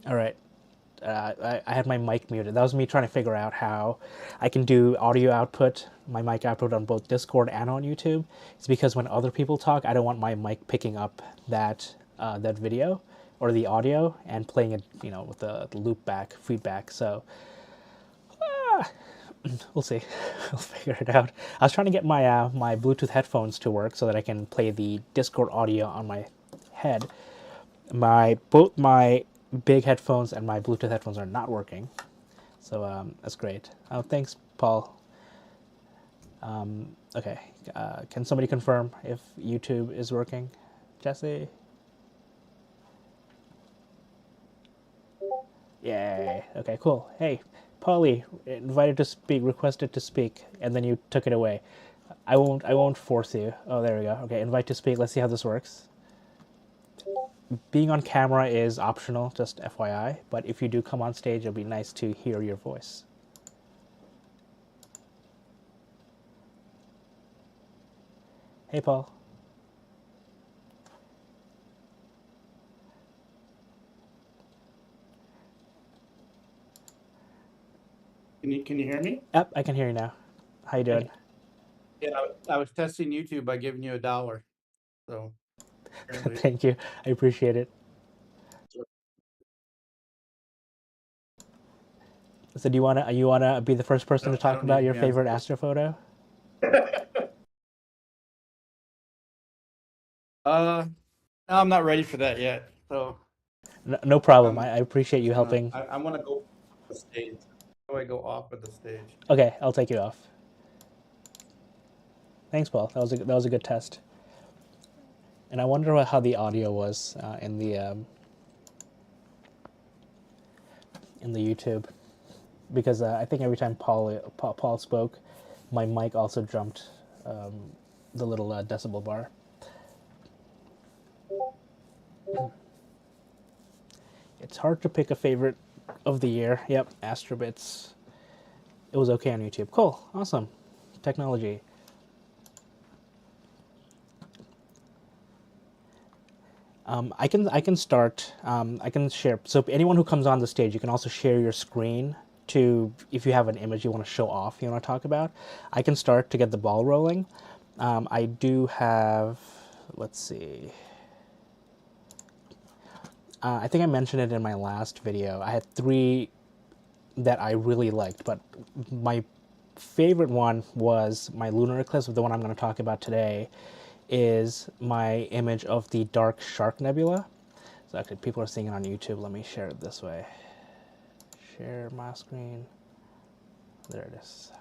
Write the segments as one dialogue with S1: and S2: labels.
S1: All right. I had my mic muted. That was me trying to figure out how I can do audio output, my mic output on both Discord and on YouTube. It's because when other people talk, I don't want my mic picking up that video or the audio and playing it, with the loop back feedback. So we'll see. We'll figure it out. I was trying to get my Bluetooth headphones to work so that I can play the Discord audio on my head. Both my big headphones and my Bluetooth headphones are not working, so that's great. Oh, thanks, Paul. Okay, can somebody confirm if YouTube is working? Jesse? Yay. Okay, cool. Hey, Paulie, invited to speak, requested to speak, and then you took it away. I won't force you. Oh, there we go. Okay, invite to speak. Let's see how this works. Being on camera is optional, just FYI, but if you do come on stage, it'll be nice to hear your voice. Hey, Paul.
S2: Can you hear me?
S1: Yep, I can hear you now. How you doing?
S2: Yeah, I was testing YouTube by giving you $1. So
S1: Thank you. I appreciate it. So do you wanna be the first person to
S2: I
S1: talk
S2: don't need
S1: about
S2: to
S1: your
S2: be on.
S1: favorite astrophoto?
S2: I'm not ready for that yet. So
S1: No problem. I appreciate you helping.
S2: I want to go off the stage. How do I go off of the stage?
S1: Okay, I'll take you off. Thanks, Paul. That was a good test. And I wonder how the audio was in the YouTube, because I think every time Paul spoke, my mic also jumped the little decibel bar. It's hard to pick a favorite of the year. Yep, Astrobits. It was okay on YouTube. Cool, awesome, technology. I can start. I can share. So anyone who comes on the stage, you can also share your screen to, if you have an image you want to show off, you want to talk about. I can start to get the ball rolling. I do have. Let's see. I think I mentioned it in my last video. I had 3 that I really liked, but my favorite one was my lunar eclipse. The one I'm going to talk about today is my image of the Dark Shark Nebula. So actually, people are seeing it on YouTube. Let me share it this way. Share my screen. There it is.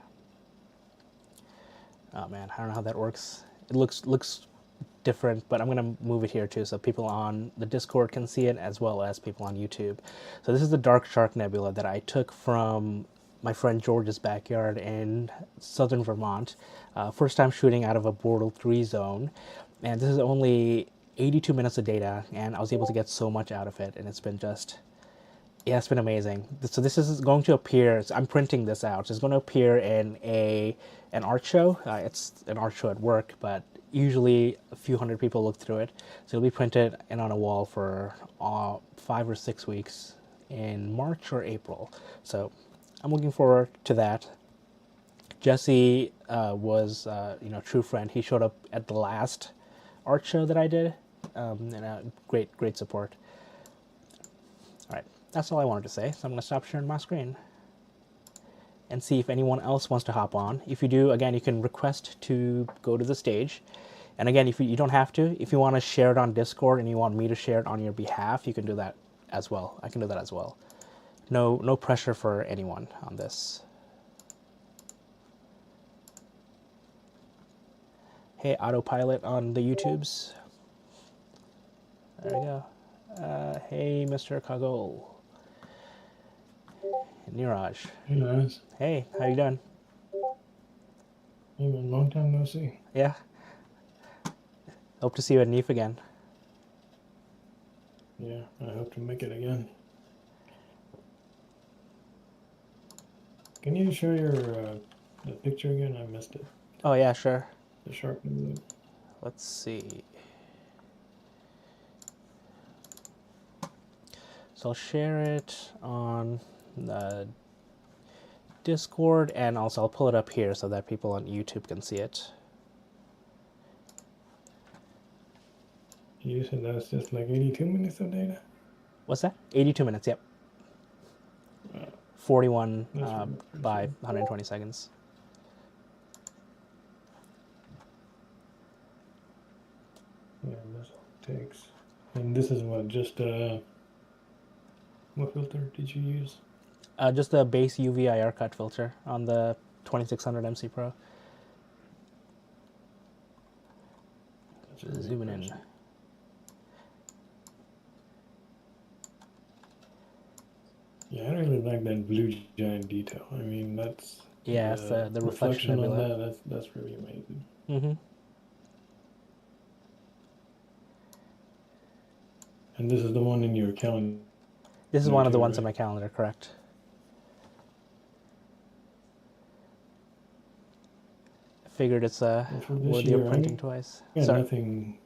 S1: Oh man, I don't know how that works. It looks different, but I'm gonna move it here too, so people on the Discord can see it as well as people on YouTube. So this is the Dark Shark Nebula that I took from my friend George's backyard in southern Vermont. First time shooting out of a Bortle 3 zone, and this is only 82 minutes of data, and I was able to get so much out of it, and it's been just, yeah, it's been amazing. So this is going to appear. I'm printing this out. It's going to appear in an art show. It's an art show at work, but usually a few hundred people look through it. So it'll be printed and on a wall for 5 or 6 weeks in March or April. So I'm looking forward to that. Jesse was, true friend. He showed up at the last art show that I did, and great support. All right, that's all I wanted to say. So I'm going to stop sharing my screen and see if anyone else wants to hop on. If you do, again, you can request to go to the stage. And again, if you don't have to, if you want to share it on Discord and you want me to share it on your behalf, you can do that as well. I can do that as well. No pressure for anyone on this. Hey, autopilot on the YouTubes. There we go. Hey, Mr. Kagol. Niraj.
S3: Hey, guys.
S1: Hey, how you doing?
S3: Hey, man, long time no see.
S1: Yeah. Hope to see you at NEAF again.
S3: Yeah, I hope to make it again. Can you show your the picture again? I missed it.
S1: Oh yeah, sure.
S3: The shark nebula.
S1: Let's see. So I'll share it on the Discord, and also I'll pull it up here so that people on YouTube can see it.
S3: You said that's just like 82 minutes of data?
S1: What's that? 82 minutes, yep.
S3: Wow.
S1: 41
S3: That's really
S1: by
S3: impressive.
S1: 120 seconds.
S3: Yeah, that's all it takes. And this is what, just what filter did you use?
S1: Just a base UV IR cut filter on the 2600 MC Pro.
S3: That's really
S1: Zooming in.
S3: impressive. Yeah, I really like that blue giant detail. I mean, that's
S1: Yeah, it's the reflection
S3: on
S1: nebula.
S3: that. That's really amazing.
S1: Mm-hmm.
S3: And this is the one in your calendar.
S1: This is one of the
S3: too,
S1: ones on
S3: right?
S1: my calendar, correct? I figured it's
S3: Well, for this
S1: worthy of
S3: year,
S1: printing twice.
S3: I got
S1: Sorry,
S3: nothing.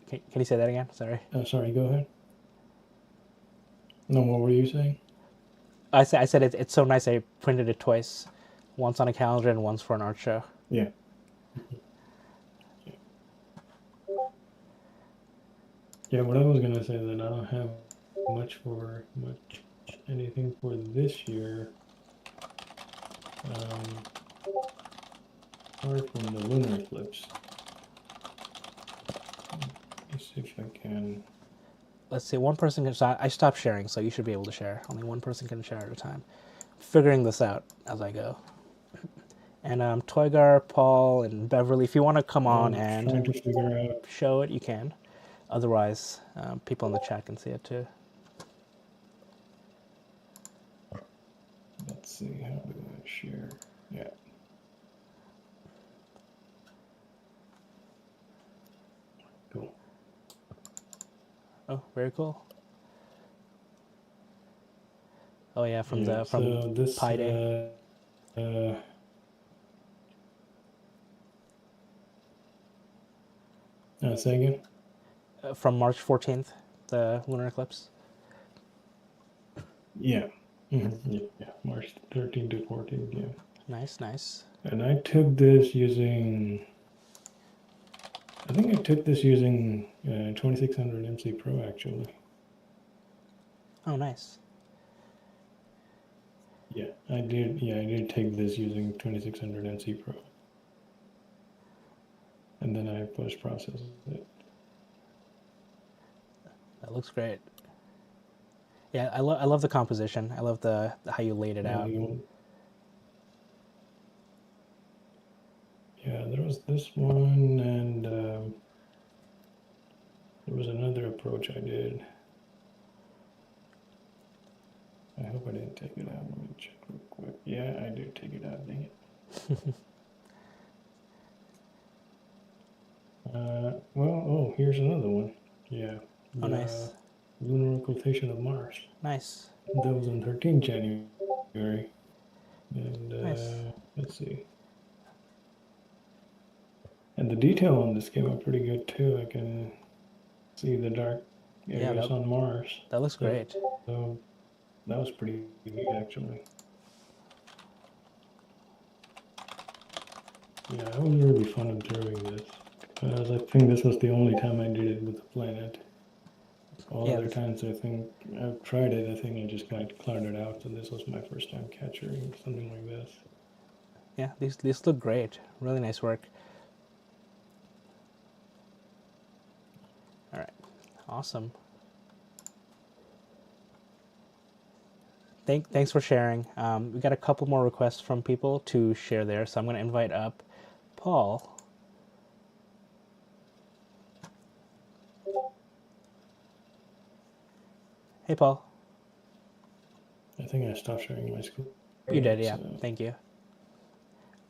S1: can you say that again? Sorry.
S3: Sorry, go ahead. No, what were you saying?
S1: I said it's so nice I printed it twice, once on a calendar and once for an art show.
S3: Yeah. Yeah, what I was gonna say that I don't have much anything for this year. Apart from the lunar eclipse. Let's see if I can.
S1: Let's see, one person can. So I stopped sharing, so you should be able to share. Only one person can share at a time. Figuring this out as I go. And Toygar, Paul, and Beverly, if you want to come on
S3: I'm
S1: and
S3: trying to figure out.
S1: show it, you can. Otherwise, people in the chat can see it too.
S3: Let's see, how do I share? Yeah. Cool.
S1: Oh, very cool. Oh yeah, from
S3: Yeah, so this,
S1: Pi Day.
S3: Say again?
S1: From March 14th, the lunar eclipse.
S3: Yeah. Yeah, March 13th to 14th, yeah.
S1: Nice, nice.
S3: And I took this using, I think I took this using 2600 MC Pro actually.
S1: Oh, nice.
S3: Yeah, I did take this using 2600 MC Pro. And then I post-processed it.
S1: That looks great. Yeah, I love the composition. I love the how you laid it out.
S3: Yeah, there was this one, and there was another approach I did. I hope I didn't take it out. Let me check real quick. Yeah, I did take it out, dang it. Well, here's another one. Yeah.
S1: Oh, nice.
S3: Lunar occultation of Mars.
S1: Nice.
S3: That was on 13th January. And
S1: Nice.
S3: let's see. And the detail on this came out pretty good too. I can see the dark areas on Mars.
S1: That looks great.
S3: So that was pretty neat actually. Yeah, it was really fun observing this. Because I think this was the only time I did it with the planet. All other times I think I've tried it, I think I just got clouded out, so this was my first time capturing something like this.
S1: Yeah, these look great. Really nice work. All right, awesome. Thanks for sharing. We got a couple more requests from people to share there, so I'm going to invite up Paul. Hey, Paul.
S3: I think I stopped sharing my screen.
S1: You did, yeah. Thank you.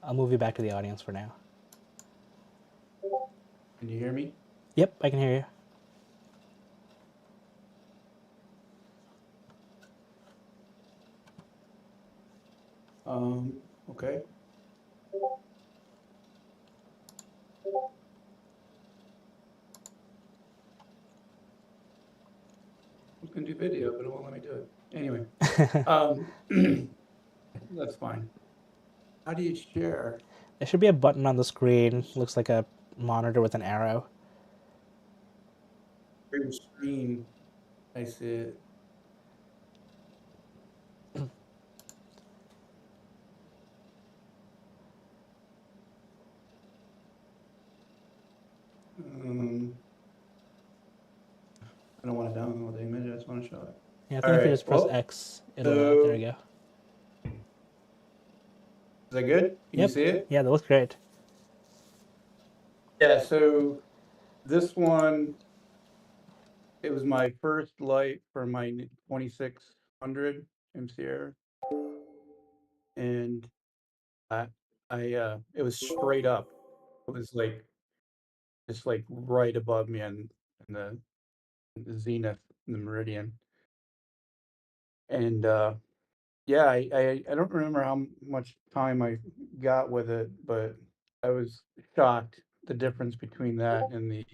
S1: I'll move you back to the audience for now.
S2: Can you hear me?
S1: Yep, I can hear you.
S2: Okay. and do video, but it won't let me do it. Anyway, that's fine. How do you share?
S1: There should be a button on the screen. Looks like a monitor with an arrow.
S2: Your screen. I see it. I don't want to download the image. I just want to show it.
S1: Yeah, I
S2: All
S1: think if you
S2: right,
S1: just press
S2: well,
S1: X, it'll.
S2: so-
S1: There you go.
S2: Is that good? Can you see it?
S1: Yeah, that looks great.
S2: Yeah. So this one, it was my first light for my 2600 MCR, and it was straight up. It was like just like right above me in the zenith, the meridian, and yeah, I don't remember how much time I got with it, but I was shocked the difference between that and the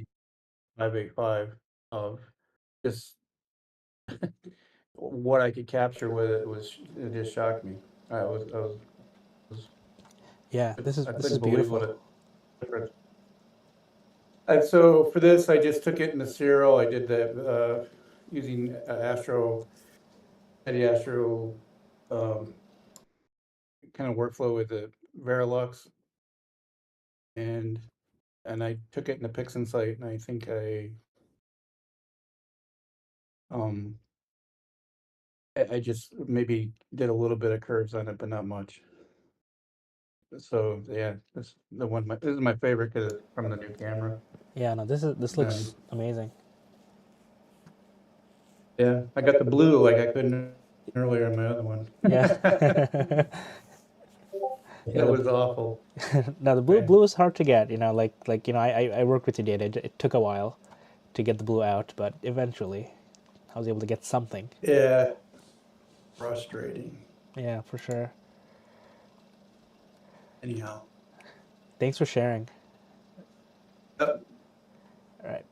S2: 585 of just what I could capture with it it just shocked me. I was
S1: Yeah, this
S2: I
S1: is
S2: couldn't believe
S1: beautiful.
S2: what a difference. And so for this, I just took it in the serial. I did the using Eddie Astro um, kind of workflow with the Verilux, and I took it in the Pixin site, and I think um I just maybe did a little bit of curves on it, but not much. So yeah, this is my favorite because it's from the new camera.
S1: Yeah, no, this looks amazing.
S2: Yeah, I got the blue like I couldn't earlier on my other one.
S1: Yeah.
S2: That was awful.
S1: Now the blue is hard to get. You know, I worked with your data. It took a while to get the blue out, but eventually, I was able to get something.
S2: Yeah, frustrating.
S1: Yeah, for sure.
S2: Anyhow,
S1: Thanks for sharing.
S2: Yep,
S1: All right,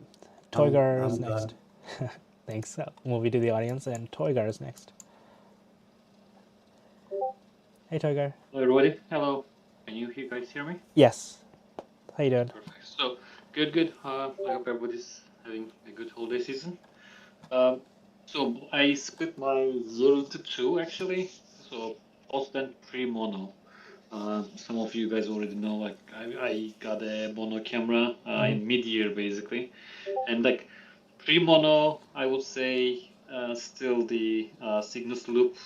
S1: Toygar is
S2: I'm
S1: next.
S2: done.
S1: Thanks. Movie to the audience, and Toygar is next. Hey, Toygar.
S4: Hello, everybody. Hello. Can you guys hear me?
S1: Yes. How you doing?
S4: Perfect. So, good. I hope everybody's having a good holiday season. So I split my 0 to 2 actually. So post and pre-mono. Some of you guys already know, like I got a mono camera in mid-year basically, and like pre-mono, I would say still the Cygnus loop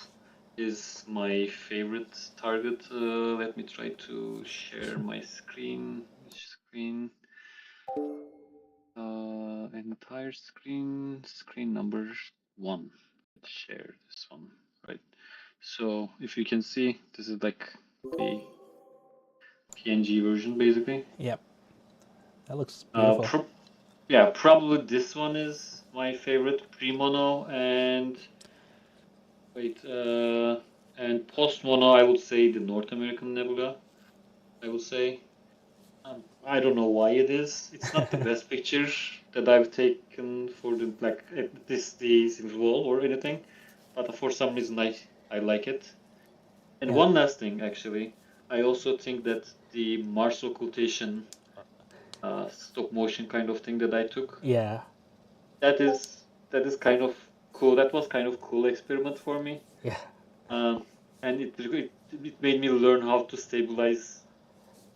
S4: is my favorite target. Let me try to share my screen. Which screen? Entire screen. Screen number 1. Let's share this one. Right. So if you can see, this is like the PNG version, basically.
S1: Yep. That looks beautiful.
S4: Yeah, probably this one is my favorite pre-mono, and and post-mono, I would say the North American Nebula. I would say. I don't know why it is. It's not the best picture that I've taken for the the Civil War or anything, but for some reason I like it. And
S1: Yeah.
S4: one last thing, actually, I also think that the Mars occultation stop motion kind of thing that I took,
S1: Yeah.
S4: that is kind of cool. That was kind of cool experiment for me.
S1: Yeah.
S4: And it made me learn how to stabilize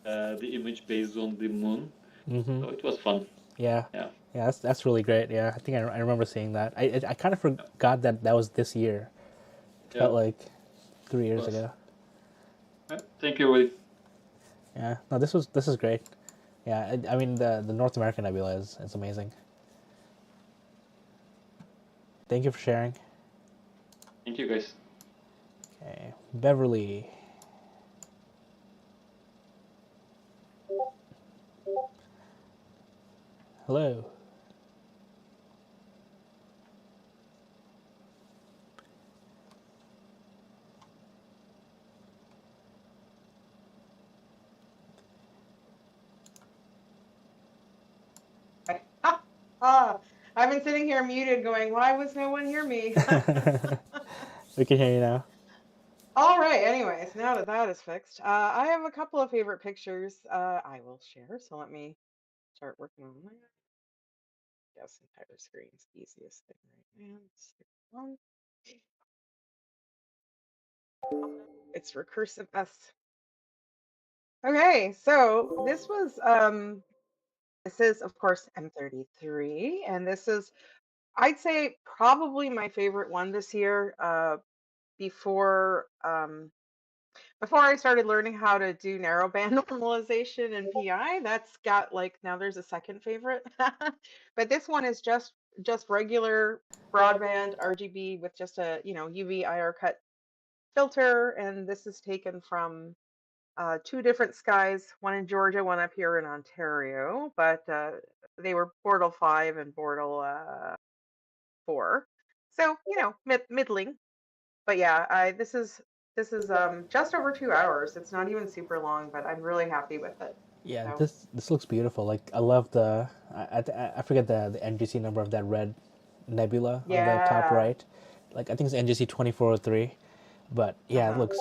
S4: the image based on the moon. So it was fun.
S1: Yeah.
S4: Yeah.
S1: Yeah, that's really great. Yeah, I think I remember seeing that. I kind of forgot that was this year. It felt like 3 years ago.
S4: Thank you, Willie.
S1: Yeah. No, this is great. Yeah, I mean the North American Nebula is amazing. Thank you for sharing.
S4: Thank you, guys.
S1: Okay, Beverly. Hello.
S5: Ah, I've been sitting here muted going, why was no one hear me?
S1: We can hear you now.
S5: All right, anyways, now that that is fixed, I have a couple of favorite pictures I will share. So let me start working on that. Guess entire screen's the easiest thing right now. One. It's recursive S. Okay, so this is of course M33, and this is I'd say probably my favorite one this year. Before before I started learning how to do narrowband normalization in PI, that's got like now there's a second favorite. But this one is just regular broadband RGB with just a UV IR cut filter, and this is taken from two different skies, one in Georgia, one up here in Ontario, but they were Bortle 5 and Bortle 4. So, middling. But yeah, this is just over 2 hours. It's not even super long, but I'm really happy with it.
S1: Yeah,
S5: So
S1: this looks beautiful. Like I love I forget the NGC number of that red nebula on the top
S5: yeah.
S1: right. Like I think it's NGC 2403, but yeah, it
S5: Uh-huh.
S1: looks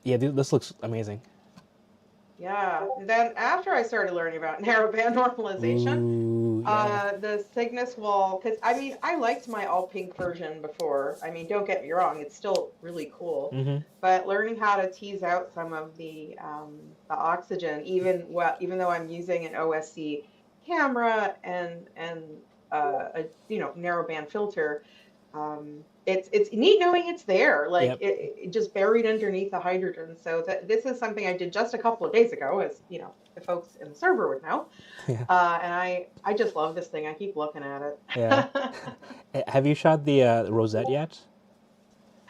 S1: this looks amazing.
S5: Yeah. Then after I started learning about narrowband normalization,
S1: Ooh, yeah.
S5: the Cygnus wall, because I mean, I liked my all pink version before. I mean, don't get me wrong, it's still really cool.
S1: Mm-hmm.
S5: But learning how to tease out some of the oxygen, even though I'm using an OSC camera and a narrowband filter, it's neat knowing it's there, like
S1: Yep.
S5: it just buried underneath the hydrogen. So that this is something I did just a couple of days ago, as the folks in the server would know.
S1: Yeah.
S5: And I just love this thing. I keep looking at
S1: Yeah.
S5: it.
S1: Have you shot the rosette yet?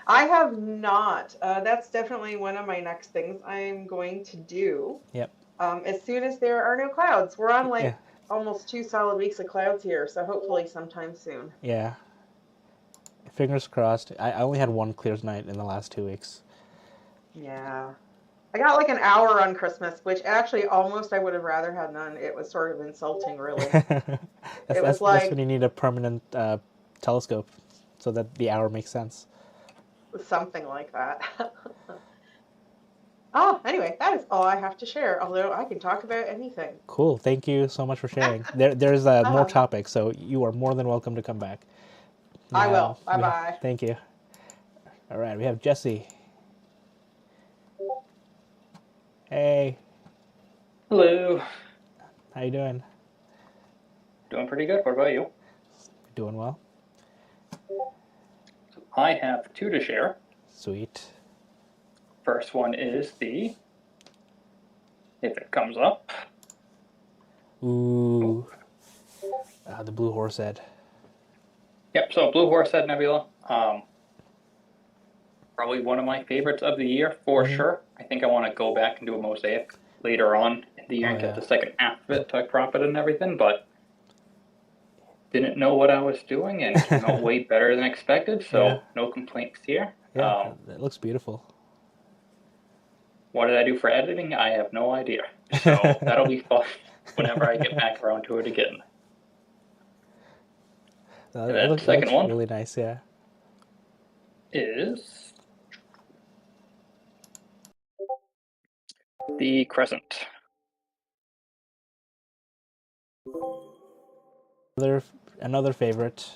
S5: I have not. That's definitely one of my next things I'm going to do.
S1: Yep.
S5: As soon as there are no clouds. We're on
S1: Yeah.
S5: like almost 2 solid weeks of clouds here, so hopefully sometime soon.
S1: Yeah. Fingers crossed. I only had one clear night in the last 2 weeks.
S5: Yeah. I got like an hour on Christmas, which actually almost I would have rather had none. It was sort of insulting, really. It was
S1: That's when
S5: like
S1: you need a permanent telescope, so that the hour makes sense.
S5: something like that. Oh, anyway, that is all I have to share, although I can talk about anything.
S1: Cool. Thank you so much for sharing. There's more topics, so you are more than welcome to come back.
S5: I will.
S1: We have,
S5: Bye-bye.
S1: thank you. All right, we have Jesse. Hey,
S6: Hello.
S1: how you doing?
S6: Doing pretty good. What about you?
S1: Doing well.
S6: I have two to share.
S1: Sweet.
S6: First one is if it comes up.
S1: Ooh. The Blue Horse Head.
S6: Yep, so Blue Horsehead Nebula. Probably one of my favorites of the year for sure. I think I want to go back and do a mosaic later on in the year and get the second half of it to crop it and everything, but didn't know what I was doing and came out way better than expected, so no complaints here.
S1: Yeah, it looks beautiful.
S6: What did I do for editing? I have no idea. So that'll be fun whenever I get back around to it again.
S1: It looks really nice, yeah.
S6: Is the Crescent.
S1: Another favorite.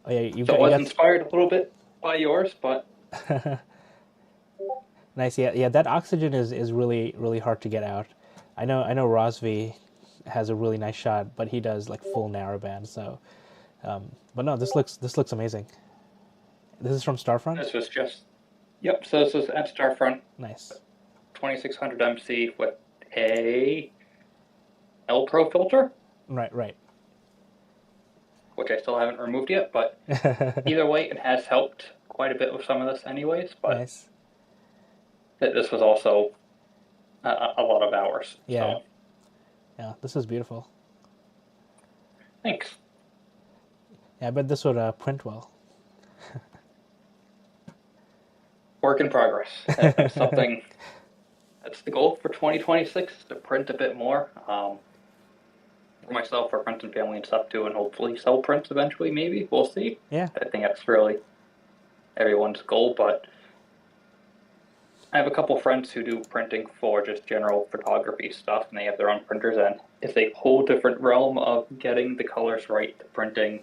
S1: Oh yeah,
S6: I was inspired a little bit by yours, but
S1: nice. Yeah. That oxygen is really hard to get out. I know Rosvi has a really nice shot, but he does like full narrowband. So, but no, this looks amazing. This is from Starfront.
S6: This was just So this was at Starfront.
S1: Nice.
S6: 2600 MC with a L Pro filter.
S1: Right.
S6: Which I still haven't removed yet, but either way, it has helped quite a bit with some of this anyways, but
S1: nice.
S6: This was also a lot of hours.
S1: Yeah.
S6: So.
S1: Yeah, this is beautiful.
S6: Thanks.
S1: Yeah, I bet this would print well.
S6: Work in progress. That's something, that's the goal for 2026, to print a bit more. for myself, for friends and family and stuff too, and hopefully sell prints eventually. Maybe we'll see.
S1: Yeah.
S6: I think that's really everyone's goal, but I have a couple friends who do printing for just general photography stuff, and they have their own printers, and it's a whole different realm of getting the colors right, the printing,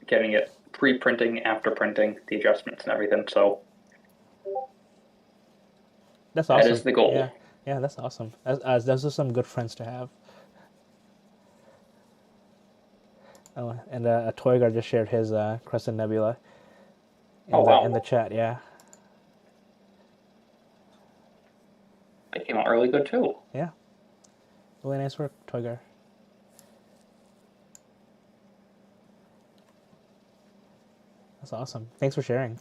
S6: getting it pre-printing, after printing, the adjustments and everything. So
S1: That's
S6: that
S1: awesome.
S6: is the goal.
S1: Yeah, yeah, that's awesome. Those are some good friends to have. Oh, and Toygar just shared his Crescent Nebula in the chat. Yeah,
S6: It came out really good too.
S1: yeah, really nice work, Toygar. That's awesome. Thanks for sharing.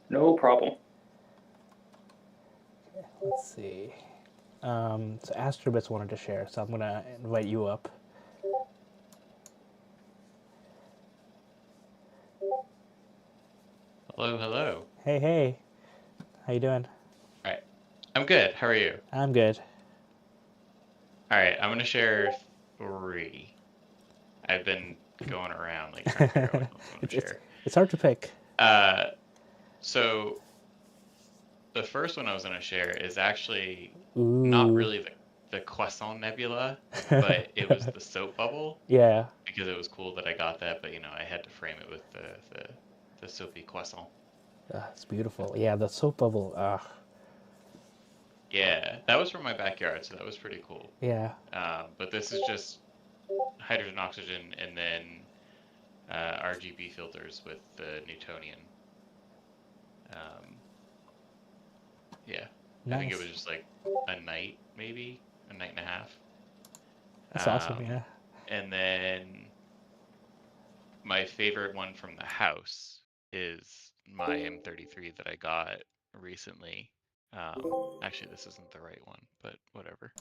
S6: No problem.
S1: Let's see. So Astrobits wanted to share, so I'm gonna invite you up.
S7: Hello, hello.
S1: Hey, hey. How you doing?
S7: All right. I'm good. How are you?
S1: I'm good.
S7: All right. I'm going to share 3. I've been going around like trying to figure out which ones I want to share.
S1: It's hard to pick.
S7: So the first one I was going to share is actually
S1: Ooh.
S7: not really the Croissant Nebula, but it was the soap bubble.
S1: Yeah.
S7: Because it was cool that I got that, but I had to frame it with the soapy croissant.
S1: It's beautiful. Yeah, the soap bubble.
S7: Yeah, that was from my backyard, so that was pretty cool.
S1: Yeah.
S7: But this is just hydrogen, oxygen, and then RGB filters with the Newtonian. Yeah,
S1: Nice.
S7: I think it was just like a night, maybe a night and a half.
S1: That's awesome. Yeah.
S7: And then my favorite one from the house is my M33 that I got recently. Actually, this isn't the right one, but whatever.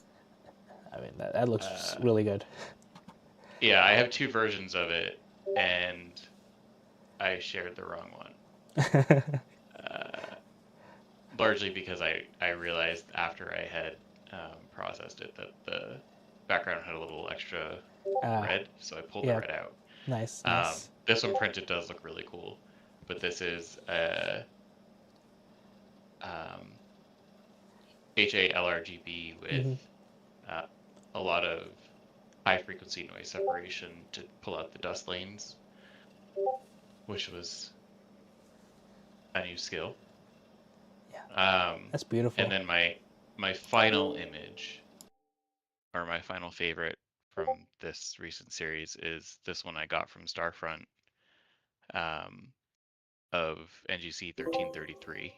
S1: I mean, that looks really good.
S7: Yeah, I have 2 versions of it, and I shared the wrong one. Largely because I realized after I had processed it that the background had a little extra red, so I pulled the red out.
S1: Nice.
S7: This one printed does look really cool, but this is HALRGB with a lot of high frequency noise separation to pull out the dust lanes, which was a new skill.
S1: Yeah, that's beautiful.
S7: And then my final image, or my final favorite from this recent series, is this one I got from Starfront of NGC 1333.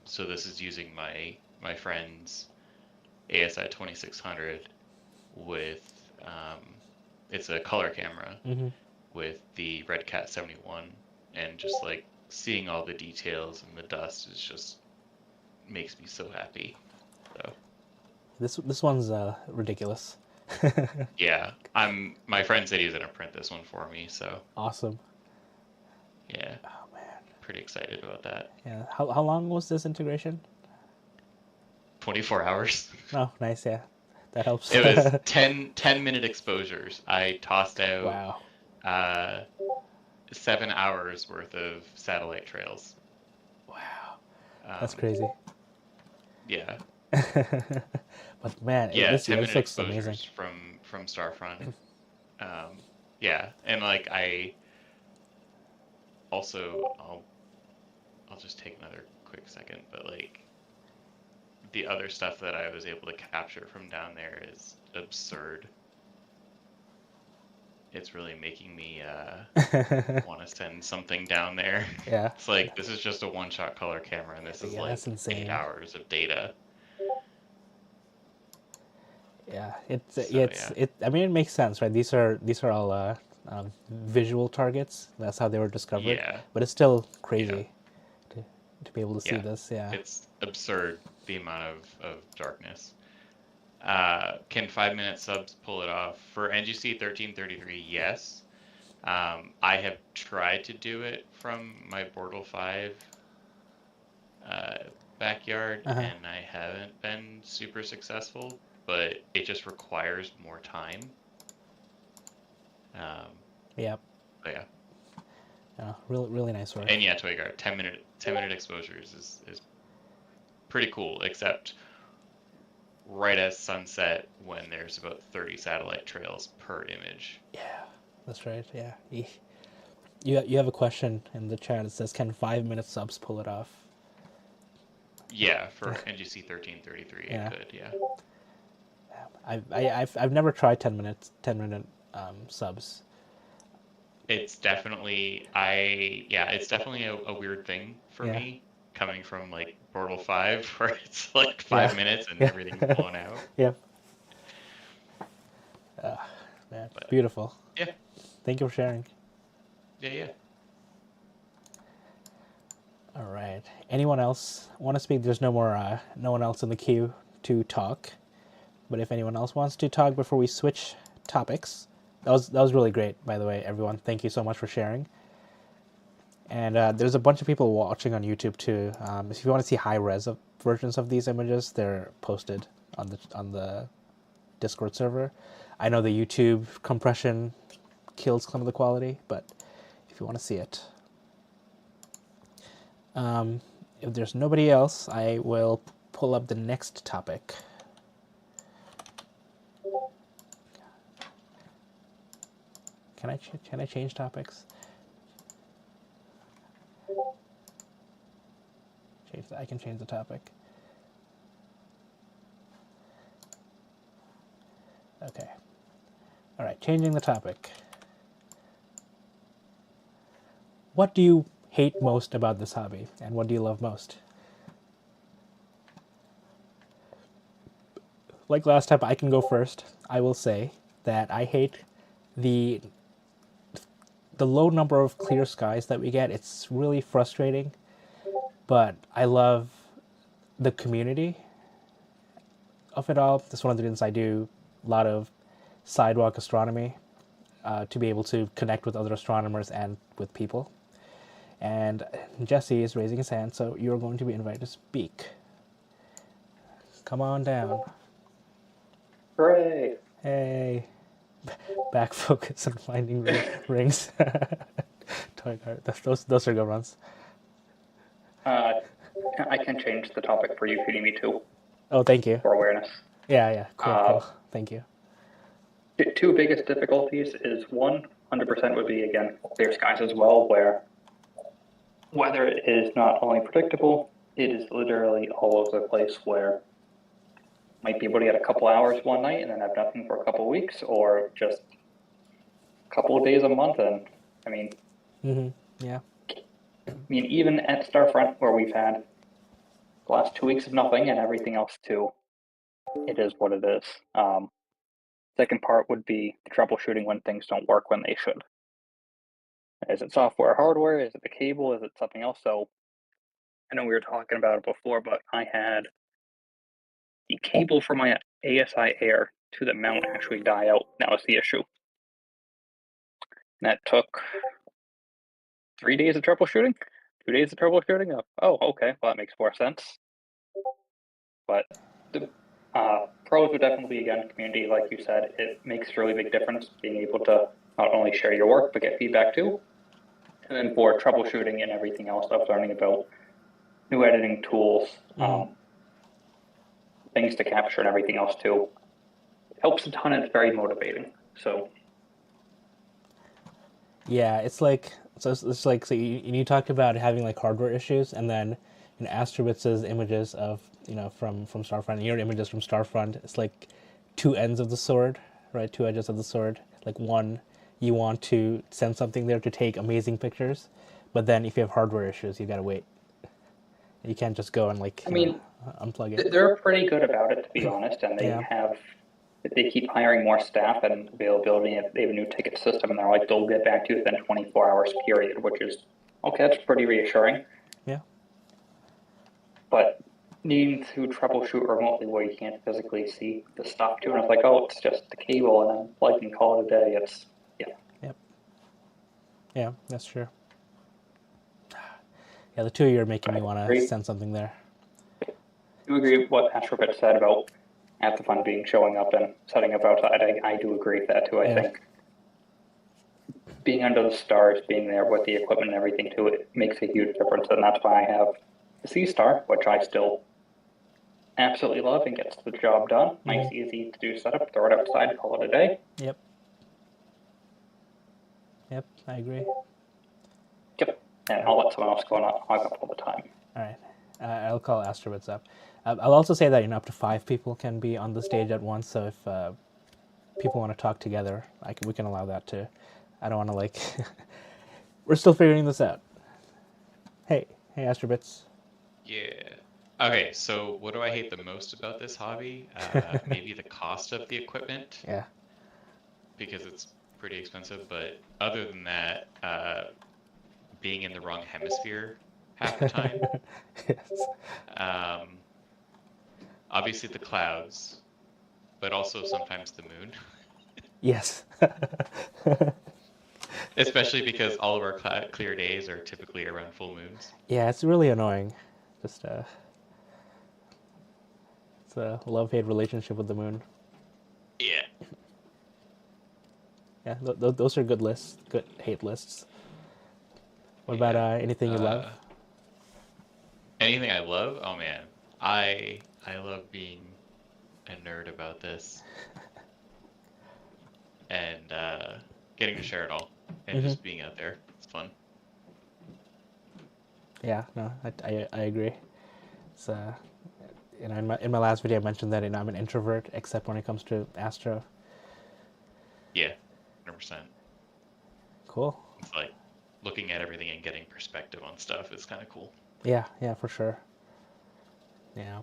S7: So this is using my friend's ASI 2600 with it's a color camera with the Red Cat 71, and just like seeing all the details and the dust is just makes me so happy. So
S1: this one's ridiculous.
S7: yeah, my friend said he's gonna print this one for me, so
S1: awesome.
S7: Yeah.
S1: Oh man.
S7: Pretty excited about that.
S1: Yeah. How long was this integration?
S7: 24 hours.
S1: Oh, nice. Yeah, that helps.
S7: It was 10-minute exposures. I tossed out 7 hours worth of satellite trails.
S1: Wow, that's crazy.
S7: Yeah.
S1: But man,
S7: yeah,
S1: this
S7: 10-minute
S1: looks
S7: exposures
S1: amazing.
S7: from Starfront. Yeah, and like I also I'll just take another quick second, but like the other stuff that I was able to capture from down there is absurd. It's really making me want to send something down there.
S1: Yeah.
S7: It's like, this is just a one-shot color camera, and this is like
S1: that's insane.
S7: 8 hours of data.
S1: Yeah, I mean, it makes sense, right? These are all visual targets. That's how they were discovered.
S7: Yeah.
S1: But it's still crazy to be able to see this. Yeah.
S7: It's absurd, the amount of darkness. Can 5-minute subs pull it off? For NGC 1333, yes. I have tried to do it from my Bortle 5 backyard,
S1: Uh-huh.
S7: and I haven't been super successful, but it just requires more time.
S1: Yep.
S7: But yeah.
S1: Really nice work.
S7: And yeah, Toyguard, 10-minute exposures is pretty cool, except right as sunset when there's about 30 satellite trails per image.
S1: Yeah, that's right. Yeah. You have a question in the chat. It says, "Can 5-minute subs pull it off?"
S7: Yeah, for NGC 1333,
S1: Yeah.
S7: it could. Yeah.
S1: I've never tried 10-minute subs.
S7: It's definitely it's definitely a weird thing for
S1: Yeah.
S7: me coming from like Portal 5 where it's like 5
S1: Yeah.
S7: minutes and
S1: Yeah.
S7: everything's blown out.
S1: Yep. Man,
S7: But,
S1: beautiful.
S7: yeah.
S1: Thank you for sharing.
S7: Yeah.
S1: All right. Anyone else want to speak? There's no one else in the queue to talk. But if anyone else wants to talk before we switch topics, that was really great, by the way, everyone. Thank you so much for sharing. And there's a bunch of people watching on YouTube too. If you want to see high-res versions of these images, they're posted on the Discord server. I know the YouTube compression kills some of the quality, but if you want to see it. If there's nobody else, I will pull up the next topic. Can I change topics? I can change the topic. Okay. All right, changing the topic. What do you hate most about this hobby, and what do you love most? Like last time, I can go first. I will say that I hate the low number of clear skies that we get. It's really frustrating, but I love the community of it all. That's one of the reasons I do a lot of sidewalk astronomy, to be able to connect with other astronomers and with people. And Jesse is raising his hand, so you're going to be invited to speak. Come on down.
S6: Hooray!
S1: Hey. Back focus on finding rings. Toy card. Those are good ones.
S6: I can change the topic for you feeding me too.
S1: Oh, thank you.
S6: For awareness.
S1: Yeah. Cool. Thank you.
S6: The two biggest difficulties is 100% would be, again, clear skies as well, where weather is not only predictable, it is literally all over the place, where might be able to get a couple hours one night and then have nothing for a couple weeks, or just a couple of days a month. And
S1: Yeah.
S6: even at Starfront, where we've had the last 2 weeks of nothing and everything else too, it is what it is. Second part would be the troubleshooting when things don't work when they should. Is it software, hardware? Is it the cable? Is it something else? So I know we were talking about it before, but I had the cable for my ASI Air to the mount actually die out. That was the issue. And that took 3 days of troubleshooting, 2 days of troubleshooting. Oh, okay, well, that makes more sense. But the pros would definitely be, again, community, like you said. It makes a really big difference being able to not only share your work, but get feedback too. And then for troubleshooting and everything else, I was learning about new editing tools, things to capture and everything else too. It helps a ton and it's very motivating. So
S1: Yeah, it's like so you talked about having like hardware issues, and then Astrowitz's images of from Starfront, and your images from Starfront. It's like two ends of the sword, right? Two edges of the sword. Like one, you want to send something there to take amazing pictures, but then if you have hardware issues, you gotta wait. You can't just go and unplug it.
S6: They're pretty good about it, to be honest, and they keep hiring more staff and availability. If they have a new ticket system, and they're like, they'll get back to you within 24 hours period, which is okay. That's pretty reassuring.
S1: Yeah.
S6: But needing to troubleshoot remotely where you can't physically see the stuff too, and it's like, oh, it's just the cable, and then plug and call it a day. It's
S1: Yep. Yeah, that's true. Yeah, the two of you are making me want to send something there.
S6: do agree with what Astropet said about half the fun being showing up and setting up outside. I do agree with that too. I think being under the stars, being there with the equipment and everything too, it makes a huge difference. And that's why I have the Sea Star, which I still absolutely love and gets the job done. Nice, easy to do setup, throw it outside, call it a day.
S1: Yep. Yep, I agree.
S6: Yep. And I'll let someone else go and hog up all the time.
S1: All right. I'll call Astrobits up. I'll also say that up to 5 people can be on the stage at once. So if people want to talk together, we can allow that too. I don't want to we're still figuring this out. Hey, Astrobits.
S7: Yeah. Okay, so what do I hate the most about this hobby? Maybe the cost of the equipment.
S1: Yeah.
S7: Because it's pretty expensive, but other than that, being in the wrong hemisphere half the time.
S1: Yes.
S7: Obviously the clouds, but also sometimes the moon.
S1: Yes.
S7: Especially because all of our clear days are typically around full moons.
S1: Yeah, it's really annoying. Just it's a love-hate relationship with the moon.
S7: Yeah.
S1: Yeah, those are good lists, good hate lists. What about anything you love?
S7: Anything I love? Oh man, I love being a nerd about this and getting to share it all and just being out there. It's fun.
S1: Yeah, no, I agree. It's in my last video I mentioned that I'm an introvert except when it comes to astro.
S7: Yeah, 100%.
S1: Cool.
S7: It's like looking at everything and getting perspective on stuff is kind of cool.
S1: Yeah, for sure. Yeah.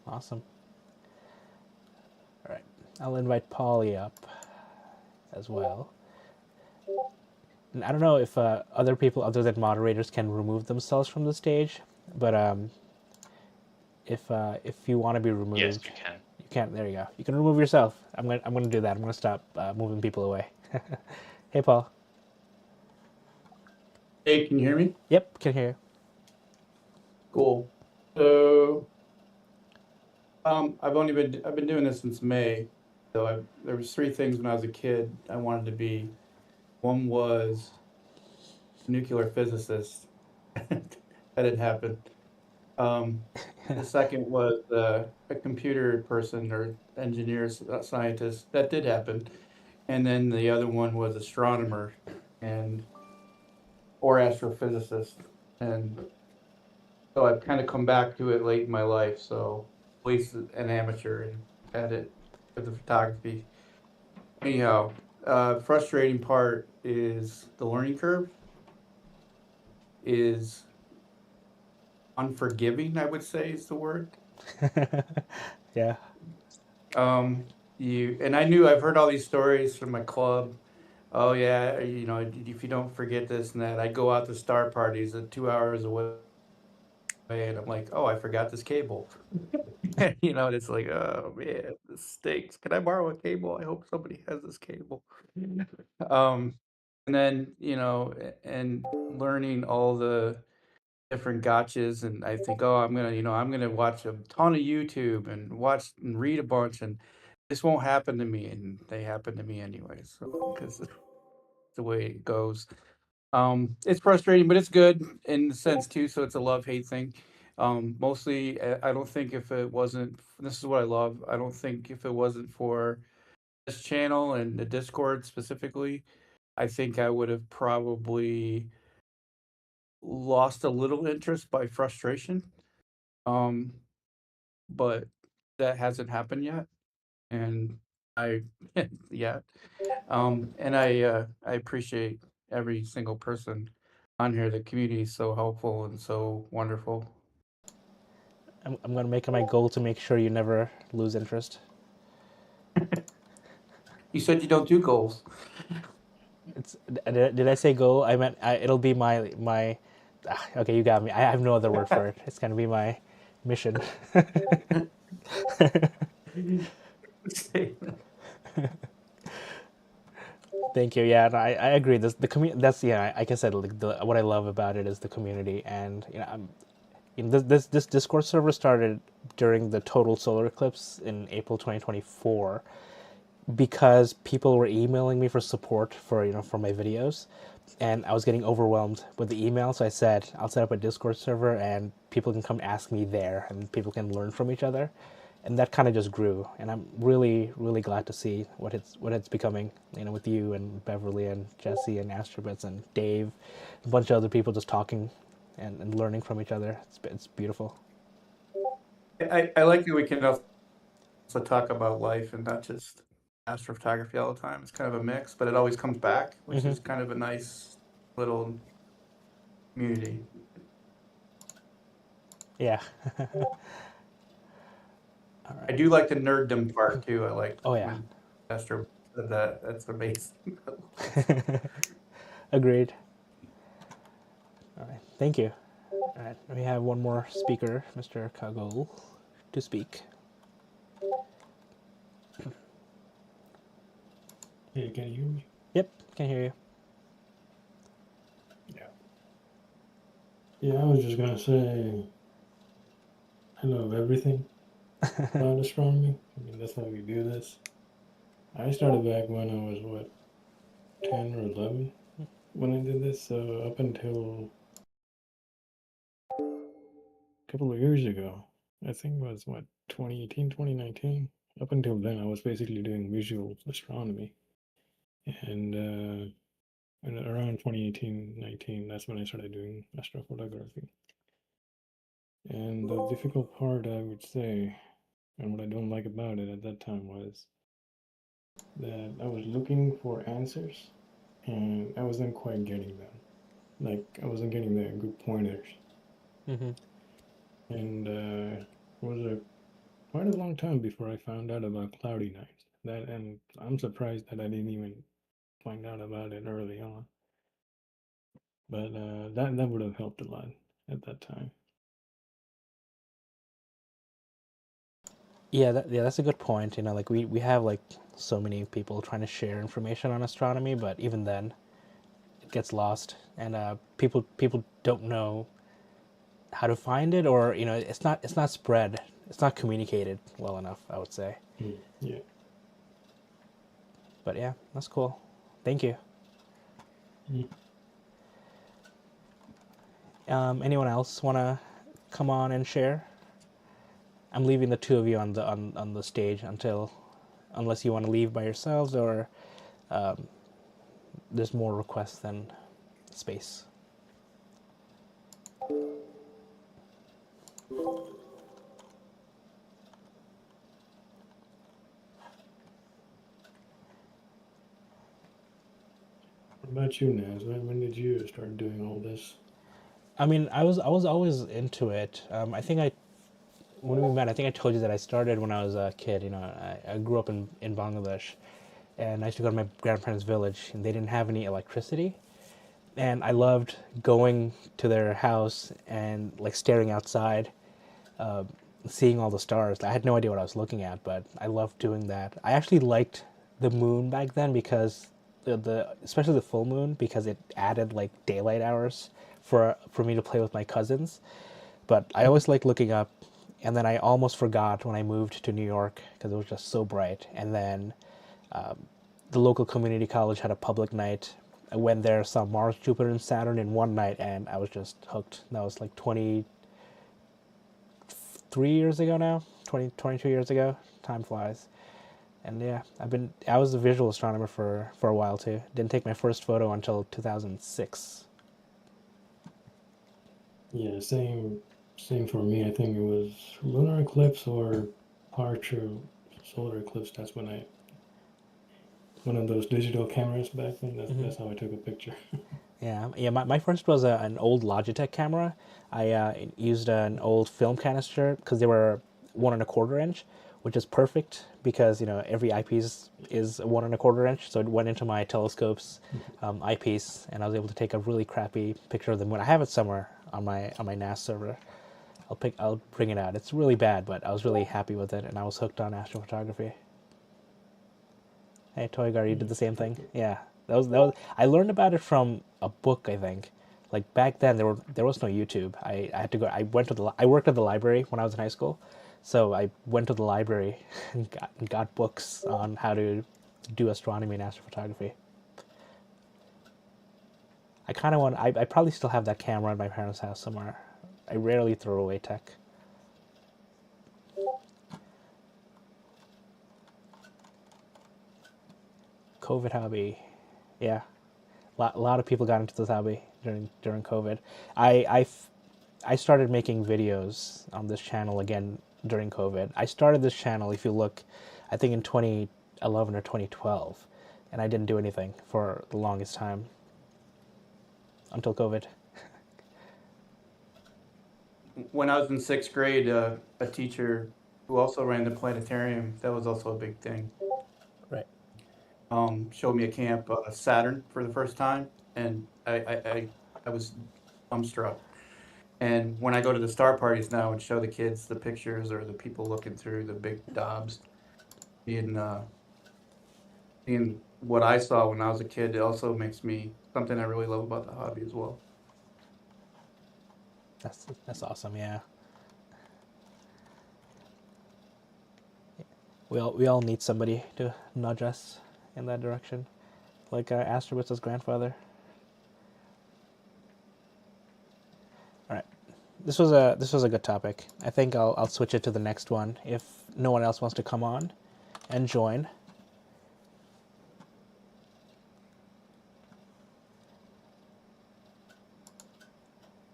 S1: Awesome. All right, I'll invite Polly up as well. And I don't know if other people other than moderators can remove themselves from the stage, but if you want to be removed,
S7: yes, you can.
S1: You can. There you go. You can remove yourself. I'm gonna do that. I'm gonna stop moving people away. Hey, Paul.
S2: Hey, can you hear me?
S1: Yep, can hear you.
S2: Cool. So, I've been doing this since May. So there was 3 things when I was a kid I wanted to be. One was a nuclear physicist. That didn't happen. The second was a computer person or engineer, scientist. That did happen. And then the other one was astronomer or astrophysicist. And so I've kind of come back to it late in my life. So at least an amateur and had it with the photography. Anyhow, frustrating part is the learning curve is unforgiving, I would say is the word.
S1: Yeah.
S2: I've heard all these stories from my club. Oh yeah, if you don't forget this and that, I go out to star parties at 2 hours away, and I'm like, oh, I forgot this cable. And it's like, oh man, this stinks. Can I borrow a cable? I hope somebody has this cable. And then and learning all the different gotchas, and I think, oh, I'm gonna watch a ton of YouTube and watch and read a bunch, and this won't happen to me, and they happen to me anyway. So because the way it goes, it's frustrating, but it's good in the sense too. So it's a love-hate thing. Mostly, I don't think if it wasn't, this is what I love. I don't think if it wasn't for this channel and the Discord specifically, I think I would have probably lost a little interest by frustration. But that hasn't happened yet, and yeah. And I appreciate every single person on here. The community is so helpful and so wonderful.
S1: I'm gonna make it my goal to make sure you never lose interest.
S2: You said you don't do goals.
S1: Did I say goal? I meant it'll be my. Okay, you got me. I have no other word for it. It's gonna be my mission. Thank you. Yeah, no, I agree. The community. That's like I said, what I love about it is the community, and this Discord server started during the total solar eclipse in April 2024 because people were emailing me for support for for my videos, and I was getting overwhelmed with the email. So I said I'll set up a Discord server and people can come ask me there, and people can learn from each other, and that kind of just grew. And I'm really glad to see what it's becoming. With you and Beverly and Jesse and Astrobits and Dave, a bunch of other people just talking and learning from each other. It's beautiful.
S2: I like that we can also talk about life and not just astrophotography all the time. It's kind of a mix, but it always comes back, which is kind of a nice little community.
S1: Yeah.
S2: I do like the nerddom part too. I like
S1: Oh, yeah.
S2: when Astro said that. That's the base.
S1: Agreed. All right. Thank you. All right. We have one more speaker, Mr. Kagol, to speak.
S3: Hey, can you hear me?
S1: Yep, can hear you.
S3: Yeah, I was just gonna say I love everything about astronomy. I mean, that's why we do this. I started back when I was, what, 10 or 11 when I did this, so up until a couple of years ago, I think it was, what, 2018, 2019? Up until then, I was basically doing visual astronomy. And around 2018, 19, that's when I started doing astrophotography. And the difficult part, I would say, and what I don't like about it at that time was that I was looking for answers and I wasn't quite getting them. Like, I wasn't getting the good pointers.
S1: Mm-hmm.
S3: And it was quite a long time before I found out about cloudy nights. And I'm surprised that I didn't even find out about it early on. But that would have helped a lot at that time.
S1: Yeah, that's a good point. Like we have like so many people trying to share information on astronomy, but even then, it gets lost, and people don't know how to find it, or it's not spread, it's not communicated well enough, I would say.
S3: Yeah.
S1: But yeah, that's cool. Thank you. Anyone else want to come on and share? I'm leaving the two of you on the stage unless you want to leave by yourselves, or there's more requests than space.
S3: What about you, Naz? When did you start doing all this?
S1: I mean, I was always into it. I think when we met, I think I told you that I started when I was a kid. I grew up in Bangladesh, and I used to go to my grandparents' village, and they didn't have any electricity. And I loved going to their house and like staring outside, seeing all the stars. I had no idea what I was looking at, but I loved doing that. I actually liked the moon back then because especially the full moon, because it added like daylight hours for me to play with my cousins. But I always liked looking up, and then I almost forgot when I moved to New York because it was just so bright. And then the local community college had a public night. I went there, saw Mars, Jupiter, and Saturn in one night, and I was just hooked. That was like 23 years ago now, 22 years ago. Time flies. And yeah, I was a visual astronomer for a while too. Didn't take my first photo until 2006.
S3: Yeah, same for me. I think it was lunar eclipse or partial solar eclipse. That's when one of those digital cameras back then. That's how I took a picture.
S1: Yeah. My first was an old Logitech camera. I used an old film canister because they were 1 1/4 inch, which is perfect because every eyepiece is 1 1/4 inch. So it went into my telescope's eyepiece, and I was able to take a really crappy picture of the moon. I have it somewhere on my NAS server. I'll bring it out. It's really bad, but I was really happy with it, and I was hooked on astrophotography. Hey, Toygar, you did the same thing? Yeah. That was. I learned about it from a book, I think. Like back then, there was no YouTube. I had to go. I worked at the library when I was in high school, so I went to the library and got books on how to do astronomy and astrophotography. I kind of want. I probably still have that camera at my parents' house somewhere. I rarely throw away tech. COVID hobby, yeah. A lot of people got into this hobby during COVID. I started making videos on this channel again during COVID. I started this channel, if you look, I think in 2011 or 2012, and I didn't do anything for the longest time until COVID.
S2: When I was in 6th grade, a teacher who also ran the planetarium, that was also a big thing.
S1: Right.
S2: Showed me a camp, Saturn, for the first time, and I was dumbstruck. And when I go to the star parties now and show the kids the pictures or the people looking through the big Dobbs, seeing what I saw when I was a kid, it also makes me something I really love about the hobby as well.
S1: That's awesome. Yeah. We all need somebody to nudge us in that direction, like Astrobitz's grandfather. All right, this was a good topic. I think I'll switch it to the next one if no one else wants to come on and join.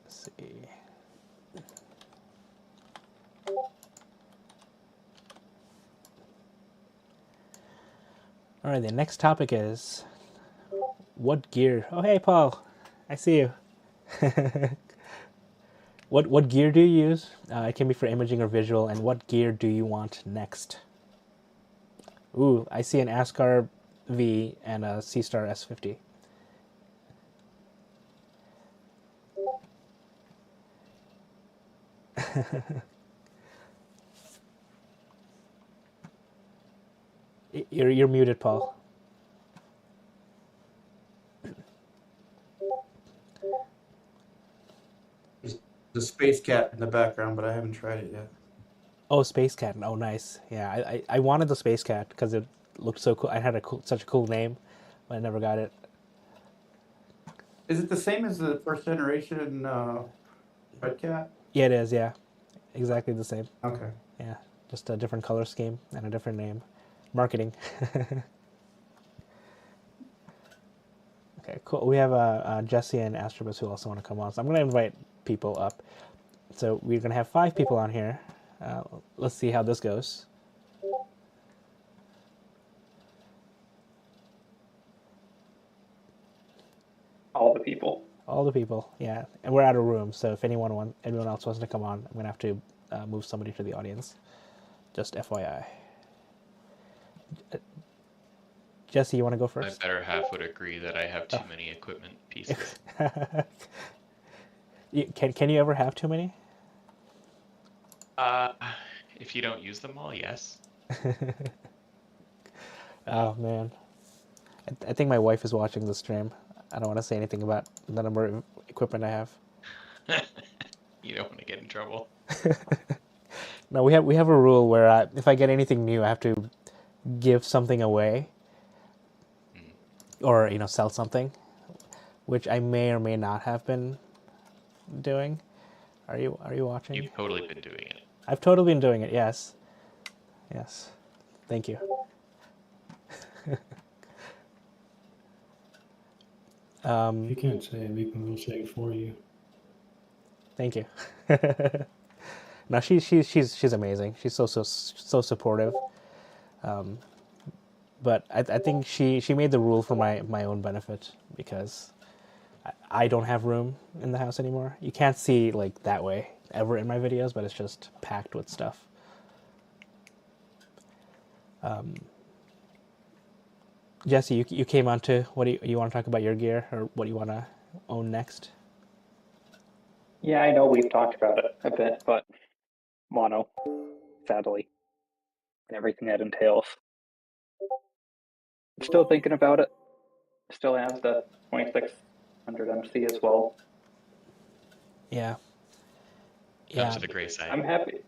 S1: Let's see. All right, the next topic is what gear. Oh, hey, Paul, I see you. What gear do you use? It can be for imaging or visual. And what gear do you want next? Ooh, I see an ASCAR V and a C-Star S50. You're muted, Paul.
S2: There's the Space Cat in the background, but I haven't tried it yet.
S1: Oh, Space Cat. Oh, nice. Yeah, I wanted the Space Cat because it looked so cool. I had such a cool name, but I never got it.
S2: Is it the same as the first generation Red Cat?
S1: Yeah, it is. Yeah, exactly the same.
S2: Okay.
S1: Yeah, just a different color scheme and a different name. Marketing. Okay, cool. We have Jesse and Astrobus who also want to come on, so I'm going to invite people up. So we're going to have 5 people on here. Let's see how this goes.
S6: All the people.
S1: All the people, yeah. And we're out of room, so if anyone else wants to come on, I'm going to have to move somebody to the audience. Just FYI. Jesse, you want to go
S7: My
S1: first?
S7: better half would agree that I have too many equipment pieces.
S1: Can you ever have too many?
S7: If you don't use them all, yes.
S1: Oh, man. I think my wife is watching the stream. I don't want to say anything about the number of equipment I have.
S7: You don't want to get in trouble.
S1: No, we have a rule where if I get anything new, I have to give something away, or sell something, which I may or may not have been doing. Are you watching?
S7: You've totally been doing it.
S1: I've totally been doing it. Yes. Yes. Thank you.
S3: If you can't say it, we can go say it for you.
S1: Thank you. No, she's amazing. She's so supportive. But I think she made the rule for my own benefit because I don't have room in the house anymore. You can't see like that way ever in my videos, but it's just packed with stuff. Jesse, you came on to what do you want to talk about your gear or what do you want to own next?
S6: Yeah, I know we've talked about it a bit, but mono, sadly, and everything that entails. Still thinking about it. Still have the 2600 MC as well.
S1: Yeah.
S7: Come
S1: Yeah.
S7: to the gray side.
S6: I'm happy.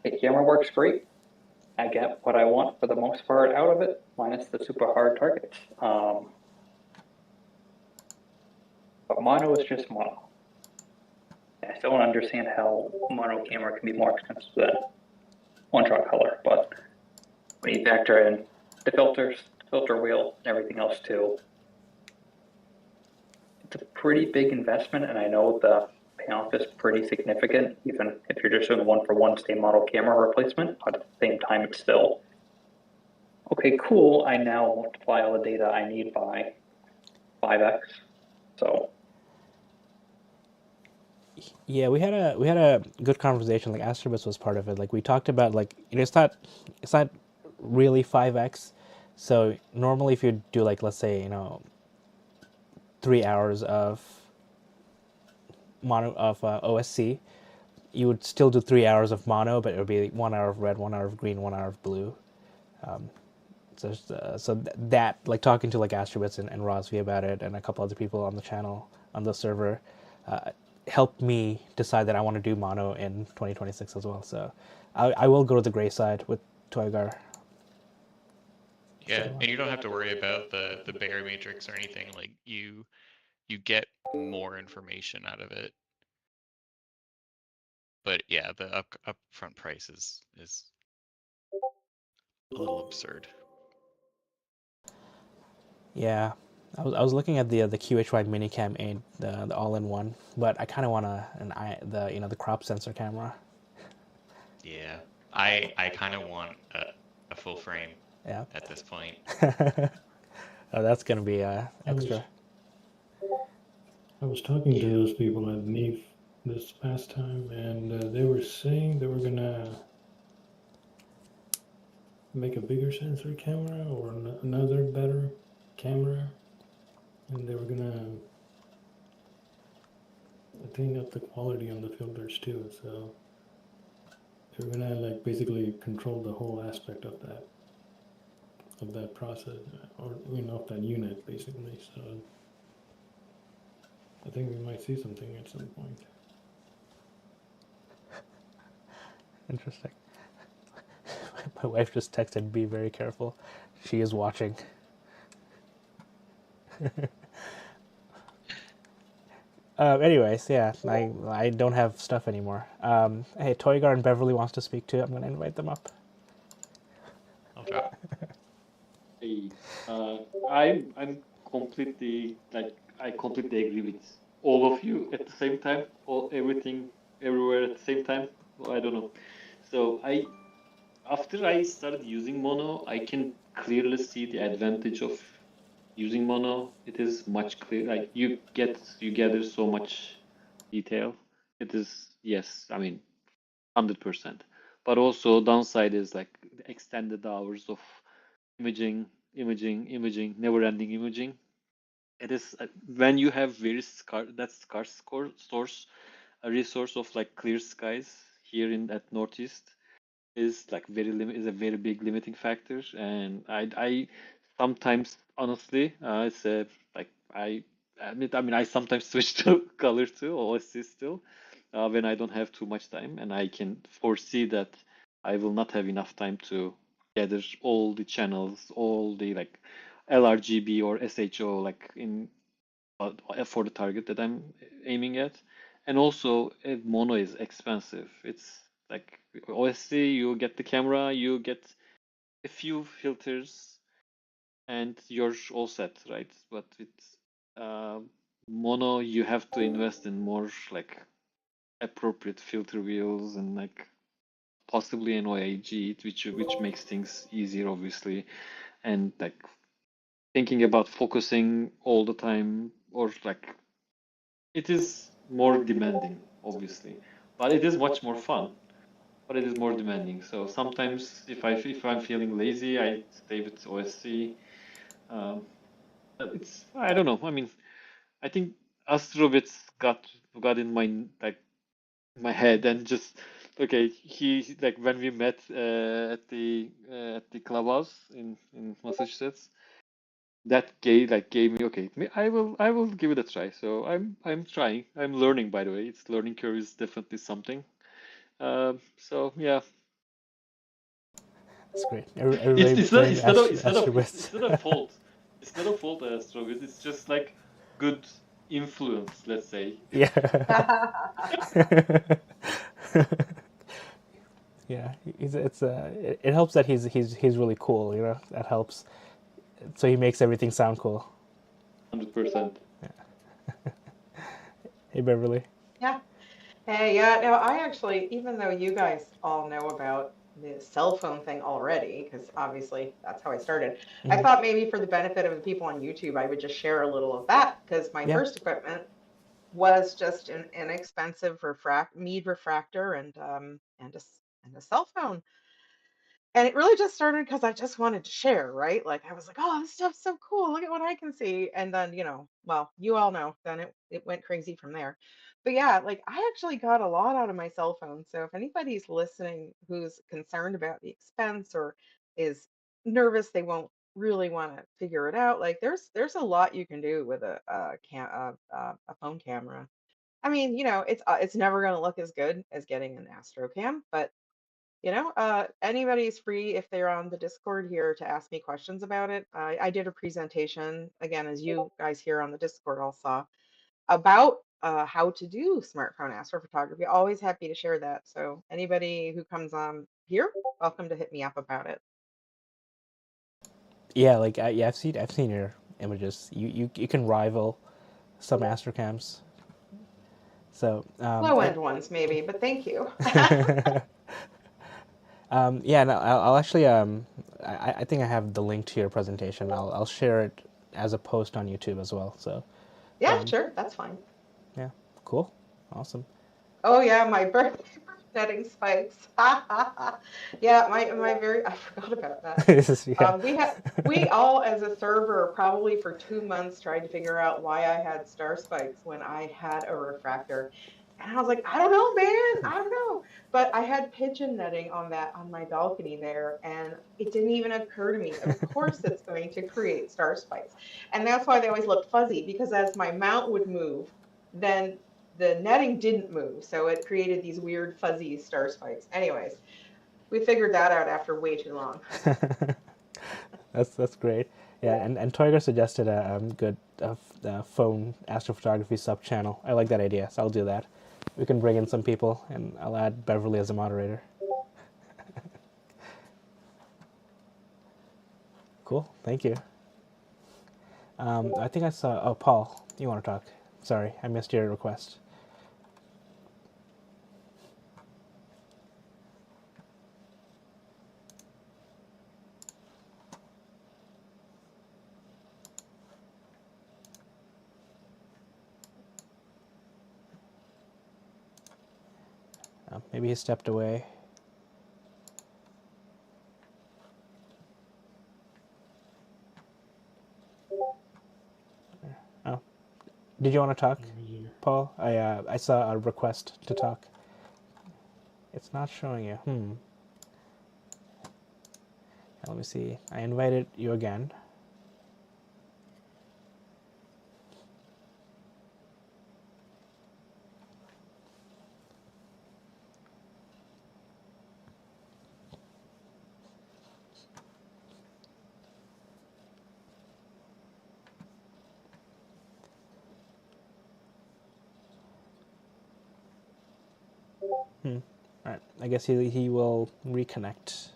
S6: The camera works great. I get what I want for the most part out of it, minus the super hard targets. But mono is just mono. I still don't understand how mono camera can be more expensive than one-shot color, but when you factor in the filters, filter wheel, and everything else too, it's a pretty big investment, and I know the payoff is pretty significant, even if you're just doing one-for-one same model camera replacement. But at the same time, it's still okay. Cool. I now multiply all the data I need by 5x. So
S1: Yeah, we had a good conversation. Like Astrobus was part of it. Like we talked about like it's not really 5x. So normally if you do like let's say 3 hours of mono of OSC, you would still do 3 hours of mono, but it would be 1 hour of red, 1 hour of green, 1 hour of blue. So that like talking to like Astrobus and Rosvi about it and a couple other people on the channel on the server helped me decide that I want to do mono in 2026 as well. So I will go to the gray side with Toygar.
S7: Yeah, and you don't have to worry about the Bayer matrix or anything. Like you get more information out of it. But yeah, the upfront price is a little absurd.
S1: Yeah, I was looking at the QHY Minicam 8, the all-in-one, but I kind of want the crop sensor camera.
S7: Yeah, I kind of want a full frame
S1: Yeah.
S7: at this point.
S1: Oh, that's gonna be extra.
S3: I was talking to those people at NEAF this past time, and they were saying they were gonna make a bigger sensor camera or another better camera, and they were gonna clean up the quality on the filters too. So they were gonna like basically control the whole aspect of that process, or of that unit basically. So I think we might see something at some point.
S1: Interesting. My wife just texted, "Be very careful." She is watching. Anyways, yeah, I don't have stuff anymore. Hey, Toygar and Beverly wants to speak too. I'm gonna invite them up.
S7: I'll drop.
S4: Hey, I'm completely like I completely agree with all of you at the same time, all everything everywhere at the same time. Well, I don't know. So after I started using mono, I can clearly see the advantage of using mono. It is much clear. Like you gather so much detail. It is, yes, I mean 100%. But also downside is like the extended hours of imaging, imaging, never-ending imaging. It is when you have very scarce source, a resource of like clear skies here in at Northeast is like is a very big limiting factor, and I sometimes honestly it's a like I sometimes switch to color too, OSC still, when I don't have too much time, and I can foresee that I will not have enough time to gather all the channels, all the like LRGB or SHO like in for the target that I'm aiming at. And also, mono is expensive. It's like OSC, you get the camera, you get a few filters, and you're all set, right? But with mono, you have to invest in more like appropriate filter wheels and like possibly an OIG, which makes things easier, obviously, and like thinking about focusing all the time or like it is more demanding, obviously, but it is much more fun. But it is more demanding. So sometimes, if I'm feeling lazy, I stay with OSC. Um, it's I don't know. I mean, I think Astrobits got in my like my head and just okay. He like when we met at the clubhouse in Massachusetts. that gave me, okay, I will give it a try. So I'm trying. I'm learning, by the way. It's learning curve is definitely something. So yeah,
S1: That's great. Everybody blame
S4: it's
S1: Astrobits.
S4: not a fault. It's not a fault, Astrobit. It's just like good influence, let's say.
S1: Yeah. Yeah, it helps that he's really cool, you know. That helps. So he makes everything sound cool.
S4: 100%.
S1: Hey Beverly.
S5: Yeah. Hey, yeah, no, I actually, even though you guys all know about the cell phone thing already, because obviously that's how I started, I
S1: Mhm.
S5: thought maybe for the benefit of the people on YouTube, I would just share a little of that because my
S1: Yeah.
S5: first equipment was just an inexpensive mead refractor and a cell phone. And it really just started because I just wanted to share, right? Like I was like, oh, this stuff's so cool. Look at what I can see. And then, well, you all know, then it went crazy from there. But yeah, like I actually got a lot out of my cell phone. So if anybody's listening who's concerned about the expense or is nervous they won't really want to figure it out, like there's a lot you can do with a phone camera. I mean, it's never going to look as good as getting an Astro cam, but anybody's free if they're on the Discord here to ask me questions about it. I did a presentation, again, as you guys here on the Discord all saw, about how to do smartphone astrophotography. Always happy to share that. So anybody who comes on here, welcome to hit me up about it.
S1: Yeah, like yeah, I've seen your images. You can rival some Astrocams. So
S5: Low end ones, maybe, but thank you.
S1: yeah, no, I'll actually I think I have the link to your presentation. I'll share it as a post on YouTube as well. So
S5: Yeah, sure, that's fine.
S1: yeah, cool, awesome.
S5: Oh yeah, my birthday netting spikes. Yeah, my very I forgot about that.
S1: Yeah.
S5: We all as a server probably for 2 months tried to figure out why I had star spikes when I had a refractor. And I was like, I don't know, man. I don't know. But I had pigeon netting on my balcony there, and it didn't even occur to me. Of course it's going to create star spikes. And that's why they always looked fuzzy, because as my mount would move, then the netting didn't move. So it created these weird fuzzy star spikes. Anyways, we figured that out after way too long.
S1: That's great. Yeah, and Toiger suggested a good phone astrophotography sub channel. I like that idea, so I'll do that. We can bring in some people, and I'll add Beverly as a moderator. Cool, thank you. I think I saw. Oh, Paul, you want to talk? Sorry, I missed your request. Maybe he stepped away. Oh, did you want to talk, Paul? I saw a request to talk. It's not showing you. Let me see. I invited you again. All right. I guess he will reconnect.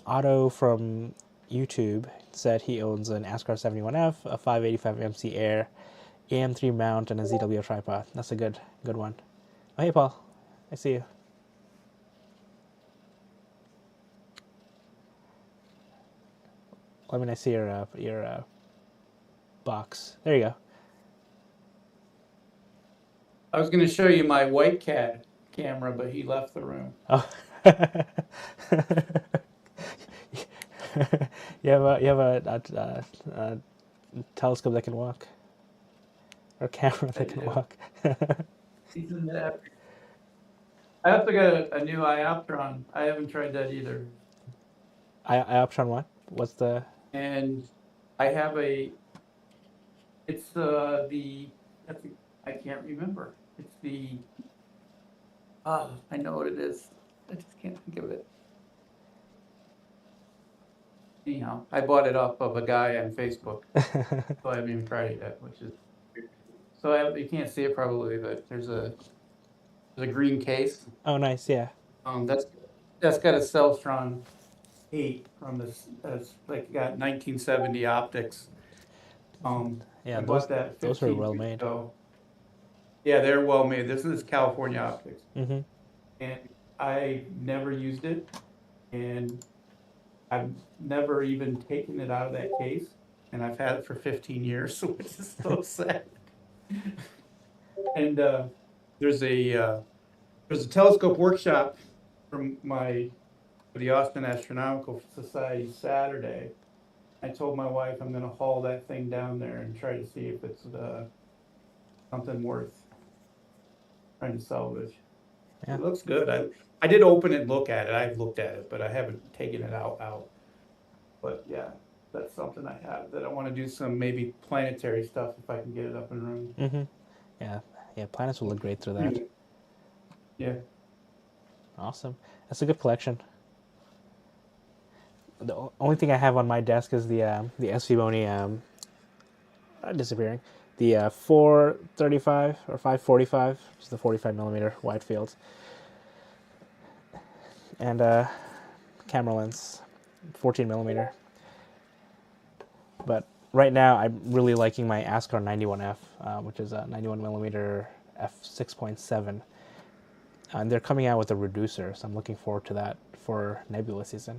S1: Otto from YouTube said he owns an Ascar 71F, a 585 MC Air, AM3 mount, and a ZW tripod. That's a good one. Oh, hey, Paul. I see you. I see your box. There you go.
S2: I was going to show you my white cat camera, but he left the room.
S1: Oh. you have a telescope that can walk, or a camera that can walk.
S2: He's in that. I also got a new Ioptron. I haven't tried that either.
S1: Ioptron what? What's the?
S2: and I have it's I can't remember. It's I know what it is. I just can't think of it. Anyhow, I bought it off of a guy on Facebook, so I haven't even tried it yet, which is weird. So you can't see it probably, but there's a green case.
S1: Oh, nice. Yeah.
S2: That's got a Celestron 8 from this. That's like got 1970 optics.
S1: Yeah.
S2: I bought that
S1: Those are
S2: 15
S1: well
S2: years
S1: made.
S2: ago. Yeah, they're well made. This is California optics,
S1: Mm-hmm.
S2: and I never used it, and I've never even taken it out of that case, and I've had it for 15 years, which is so sad. And there's a telescope workshop from the Austin Astronomical Society Saturday. I told my wife I'm going to haul that thing down there and try to see if it's something worth trying to salvage.
S1: Yeah.
S2: It looks good. I did open it and look at it. I've looked at it, but I haven't taken it out. But yeah, that's something I have that I want to do some maybe planetary stuff if I can get it up and running.
S1: Mm-hmm. Yeah. Yeah. Planets will look great through that.
S2: Yeah.
S1: Awesome. That's a good collection. The only thing I have on my desk is the SV Bony disappearing. The 435 or 545, which is the 45 millimeter wide field, and camera lens, 14 millimeter. But right now, I'm really liking my Ascar 91F, which is a 91 millimeter f6.7, and they're coming out with a reducer, so I'm looking forward to that for nebula season.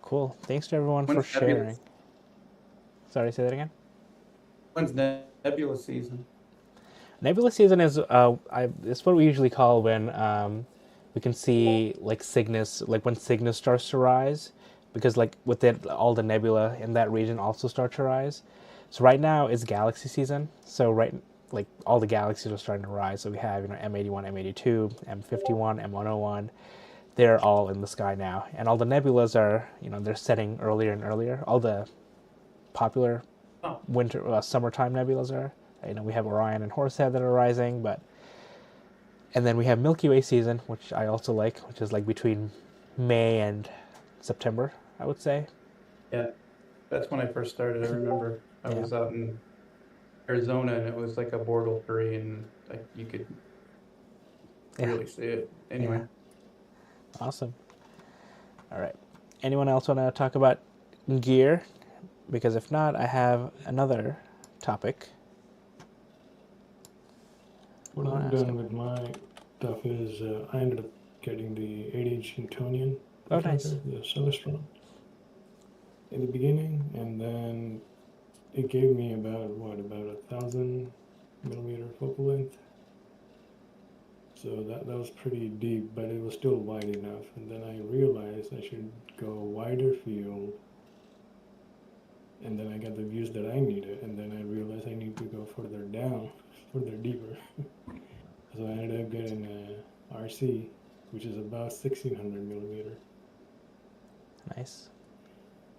S1: Cool. Thanks to everyone for sharing. Sorry, say that again.
S2: When's nebula season?
S1: Nebula season is it's what we usually call when we can see like Cygnus, like when Cygnus starts to rise, because like with it, all the nebula in that region also start to rise. So right now it's galaxy season. So like all the galaxies are starting to rise. So we have M81, M82, M51, M101. They're all in the sky now, and all the nebulas are they're setting earlier and earlier. All the popular summertime nebulas are. We have Orion and Horsehead that are rising, and then we have Milky Way season, which I also like, which is like between May and September, I would say.
S2: Yeah, that's when I first started. I remember I was out in Arizona, and it was like a Bortle 3, and like you could really see it. Anyway.
S1: Yeah. Awesome. All right. Anyone else want to talk about gear? Because if not, I have another topic.
S3: What I've done with my stuff is I ended up getting the 8-inch Newtonian
S1: nice.
S3: the Celestron, in the beginning, and then it gave me about 1,000 millimeter focal length. So that was pretty deep, but it was still wide enough. And then I realized I should go wider field, and then I got the views that I needed, and then I realized I need to go further down, further deeper. So I ended up getting a RC, which is about 1,600 millimeter.
S1: Nice.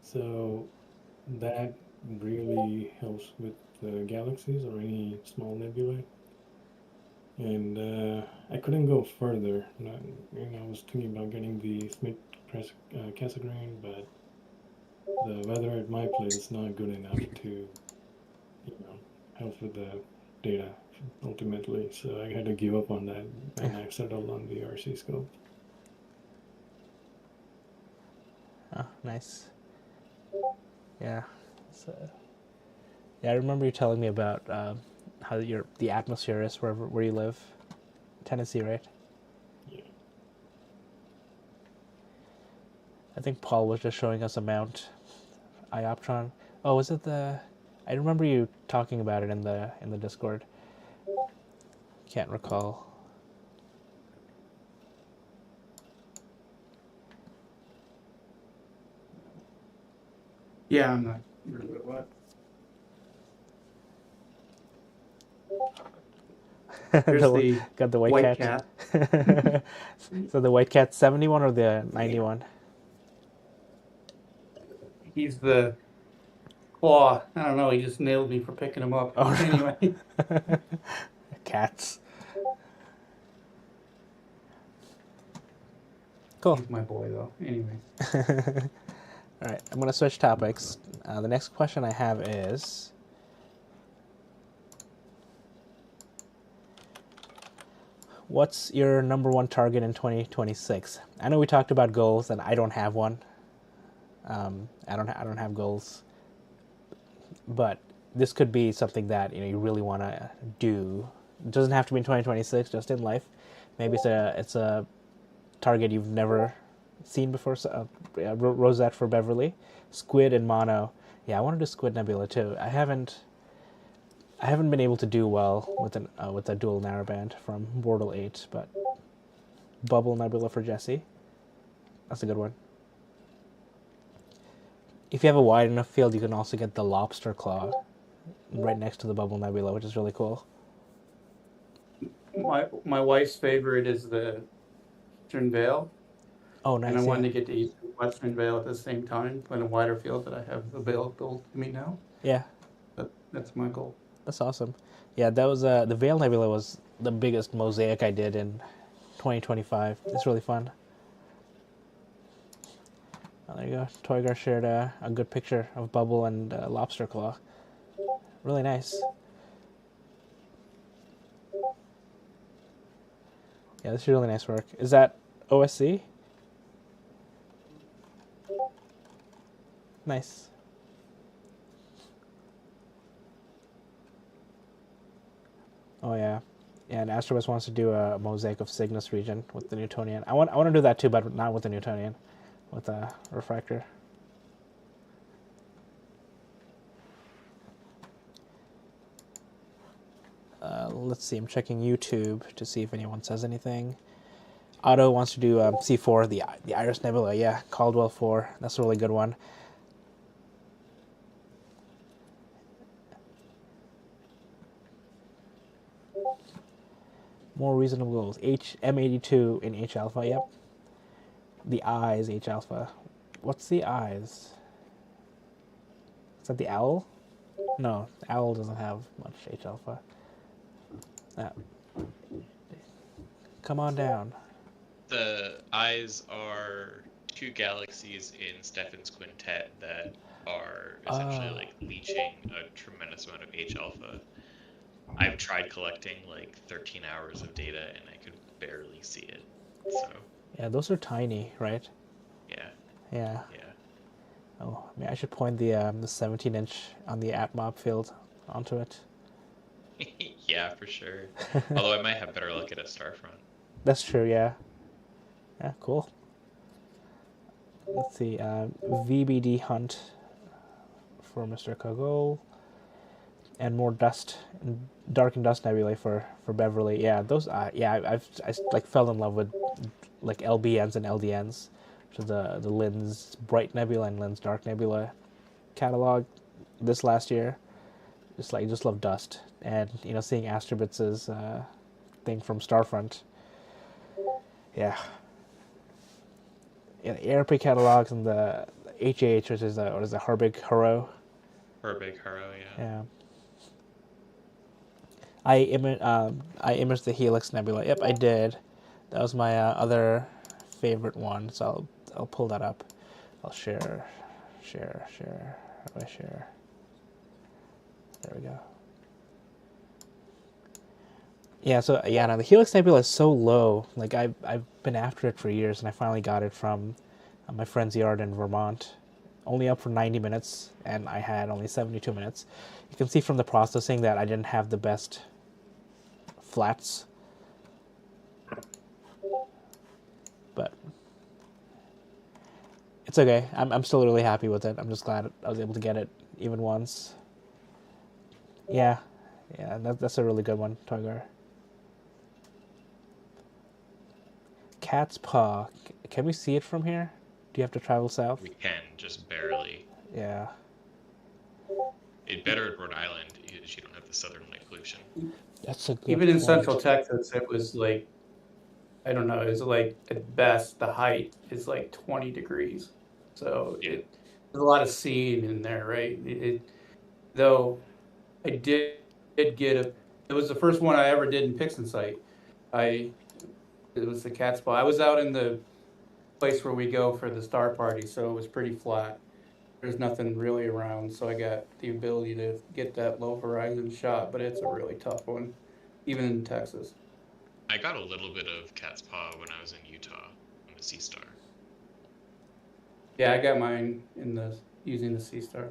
S3: So that really helps with the galaxies or any small nebulae. And I couldn't go further. I was thinking about getting the Smith Cassegrain, but the weather at my place is not good enough to, help with the data ultimately. So I had to give up on that, and I settled on the RC scope.
S1: Oh, nice. Yeah. I remember you telling me about how the atmosphere is where you live, Tennessee, right?
S3: Yeah.
S1: I think Paul was just showing us a mount, Ioptron. Oh, was it I remember you talking about it in the Discord. Can't recall.
S2: Yeah, I'm not really what. Here's the
S1: got the white cat. So the white cat 71 or the 91?
S2: He's the claw. I don't know. He just nailed me for picking him up.
S1: Oh, no.
S2: Anyway,
S1: Cats. Cool.
S2: he's my boy though. Anyway,
S1: All right, I'm going to switch topics. The next question I have is, what's your number one target in 2026? I know we talked about goals, and I don't have one. I don't have goals, but this could be something that you really want to do. It doesn't have to be in 2026, just in life. Maybe it's a target you've never seen before. Rosette for Beverly, Squid and Mono. Yeah, I want to do Squid Nebula too. I haven't been able to do well with a dual narrowband from Wordle 8, but Bubble Nebula for Jesse. That's a good one. If you have a wide enough field, you can also get the Lobster Claw right next to the Bubble Nebula, which is really cool.
S2: my wife's favorite is the Eastern Veil.
S1: Oh, nice.
S2: And I
S1: yeah.
S2: wanted to get to East and Western Veil at the same time, in a wider field that I have available to me now.
S1: Yeah,
S2: That's my goal.
S1: that's awesome. Yeah, that was the Veil Nebula was the biggest mosaic I did in 2025. It's really fun. Oh, there you go. Toygar shared a good picture of Bubble and Lobster Claw. Really nice. Yeah, this is really nice work. Is that OSC? Nice. Oh yeah, yeah. And Astrobus wants to do a mosaic of Cygnus region with the Newtonian. I want to do that too, but not with the Newtonian, with a refractor. Let's see. I'm checking YouTube to see if anyone says anything. Otto wants to do C4, the Iris Nebula. Yeah, Caldwell 4. That's a really good one. More reasonable goals. M82 in H alpha. Yep. The eyes H alpha. What's the eyes? Is that the owl? No, the owl doesn't have much H alpha. Come on down.
S7: The eyes are two galaxies in Stephan's quintet that are essentially like leeching a tremendous amount of H alpha. I've tried collecting like 13 hours of data and I could barely see it. So
S1: yeah, those are tiny, right?
S7: Yeah.
S1: Yeah.
S7: Yeah.
S1: Oh, I mean, I should point the 17-inch on the AtMob field onto it.
S7: Yeah, for sure. Although I might have better luck at a Starfront.
S1: That's true, yeah. Yeah, cool. Let's see, VBD Hunt for Mr. Kagol. And more dust, and dark and dust nebulae for Beverly. Yeah, those. I like fell in love with like LBNs and LDNs, which is the Lens Bright Nebula and Lens Dark Nebula catalog this last year. Just love dust, and seeing Astrobitz's thing from Starfront. Yeah. Yeah, the ARP catalogs and the HAH, which is the Herbig Haro.
S7: Herbig Haro, yeah.
S1: Yeah. I imaged the Helix Nebula. Yep, I did. That was my other favorite one. So I'll pull that up. I'll share. How do I share? There we go. Yeah. So yeah, no, the Helix Nebula is so low. Like I've been after it for years, and I finally got it from my friend's yard in Vermont. Only up for 90 minutes, and I had only 72 minutes. You can see from the processing that I didn't have the best flats, but it's okay. I'm still really happy with it. I'm just glad I was able to get it even once. Yeah, that's a really good one, Toygar. Cat's Paw. Can we see it from here? Do you have to travel south?
S7: We can, just barely.
S1: Yeah.
S7: It better at Rhode Island, because you don't have the southern light pollution.
S1: That's a good
S2: Even in
S1: point.
S2: Central Texas, it was like, I don't know, it was like at best the height is like 20 degrees. So
S7: Yeah.
S2: there's a lot of seeing in there, right? Though I did get it was the first one I ever did in Pixen Sight. It was the cat's paw. I was out in the place where we go for the star party, so it was pretty flat. There's nothing really around, so I got the ability to get that low horizon shot, but it's a really tough one, even in Texas.
S7: I got a little bit of cat's paw when I was in Utah on the Sea Star.
S2: Yeah, I got mine using the Sea Star.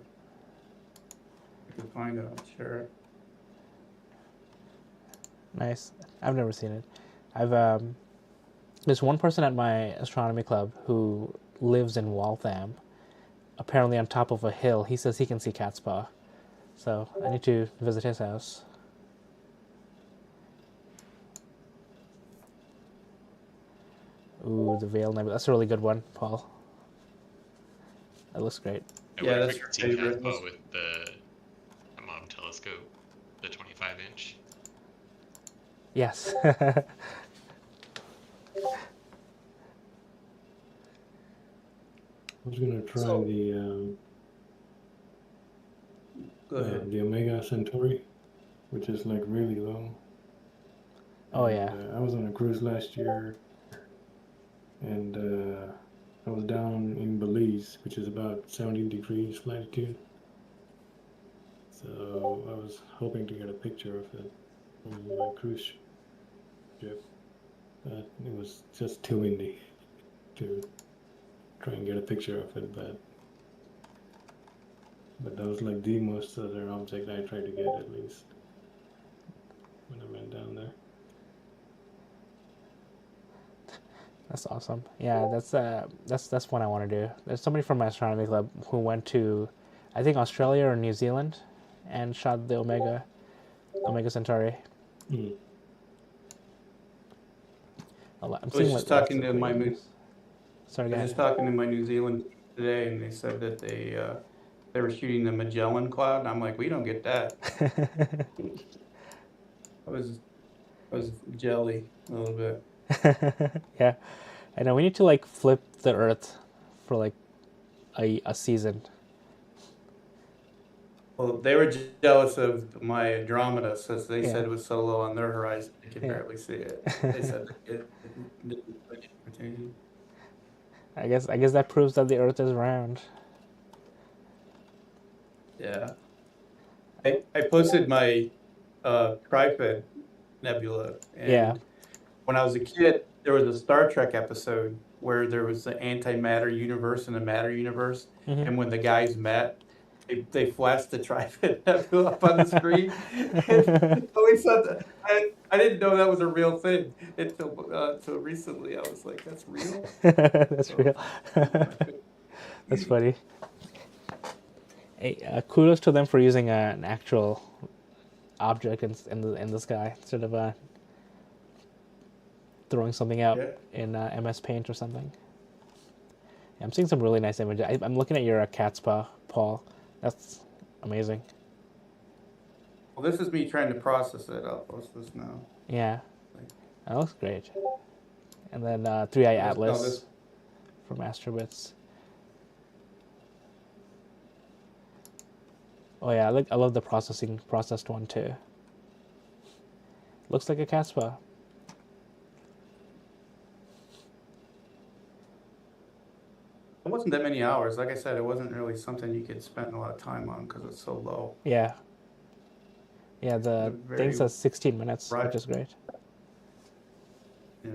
S2: I can find it, I'll share it.
S1: Nice. I've never seen it. There's one person at my astronomy club who lives in Waltham, apparently on top of a hill. He says he can see cat's paw, so I need to visit his house. Ooh, the Veil Nebula. That's a really good one, Paul. That looks great.
S7: I
S2: Yeah,
S7: wonder
S2: that's
S7: if I could see
S2: favorite.
S7: cat's paw with the Mom telescope, the 25-inch.
S1: Yes.
S3: I was gonna try
S2: So- Go ahead.
S3: the Omega Centauri, which is like really low.
S1: Oh,
S3: And,
S1: yeah.
S3: I was on a cruise last year, and I was down in Belize, which is about 70 degrees latitude. So I was hoping to get a picture of it from my cruise ship, but it was just too windy to try and get a picture of it. But that was like the most southern object I tried to get, at least when I went down there.
S1: That's awesome. Yeah, that's one I want to do. There's somebody from my astronomy club who went to, I think, Australia or New Zealand, and shot the Omega Centauri.
S3: Mm.
S1: I'm
S2: I was
S1: seeing
S2: just
S1: lots
S2: talking
S1: of
S2: to my
S1: videos. Sorry,
S2: I
S1: go
S2: was
S1: ahead.
S2: just talking to my New Zealand today, and they said that they were shooting the Magellan Cloud, and I'm like, we don't get that. I was jelly a little bit.
S1: Yeah, I know. We need to like flip the Earth for like a season.
S2: Well, they were jealous of my Andromeda, since they
S1: Yeah.
S2: said it was so low on their horizon, they could
S1: Yeah.
S2: barely see it. They said it didn't much opportunity.
S1: I guess that proves that the Earth is round.
S2: Yeah. I posted my tripod nebula, and
S1: Yeah.
S2: when I was a kid, there was a Star Trek episode where there was the antimatter universe and the matter universe,
S1: Mhm.
S2: and when the guys met, they flashed the tripod nebula up on the screen. And I always thought that I didn't know that was a real thing until recently. I was like, "That's real."
S1: That's
S2: So,
S1: real. That's funny. Hey, kudos to them for using an actual object in the sky instead of throwing something out
S2: Yeah.
S1: in MS Paint or something. Yeah, I'm seeing some really nice images. I'm looking at your cat's paw, Paul. That's amazing.
S2: Well, this is me trying to process it. I'll post this now.
S1: Yeah, that looks great. And then 3i
S2: No,
S1: Atlas
S2: this-
S1: from Astrobits. Oh yeah, I love the processed one too. Looks like a cat's paw.
S2: It wasn't that many hours. Like I said, it wasn't really something you could spend a lot of time on because it's so low.
S1: Yeah. Yeah, the
S2: Very
S1: thing says 16 minutes,
S2: right.
S1: which is great.
S2: Yeah.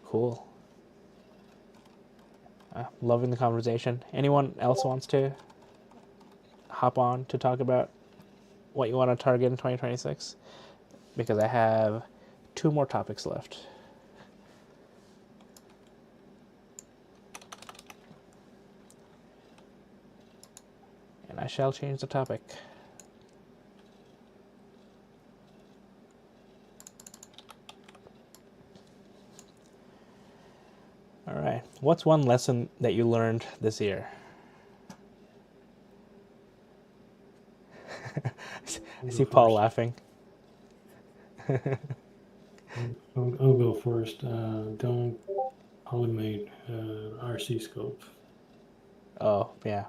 S1: Cool. Loving the conversation. Anyone else wants to hop on to talk about what you want to target in 2026? Because I have 2 more topics left. And I shall change the topic. All right. What's one lesson that you learned this year? I see Paul laughing.
S3: I'll go first. Don't automate RC scopes.
S1: Oh yeah,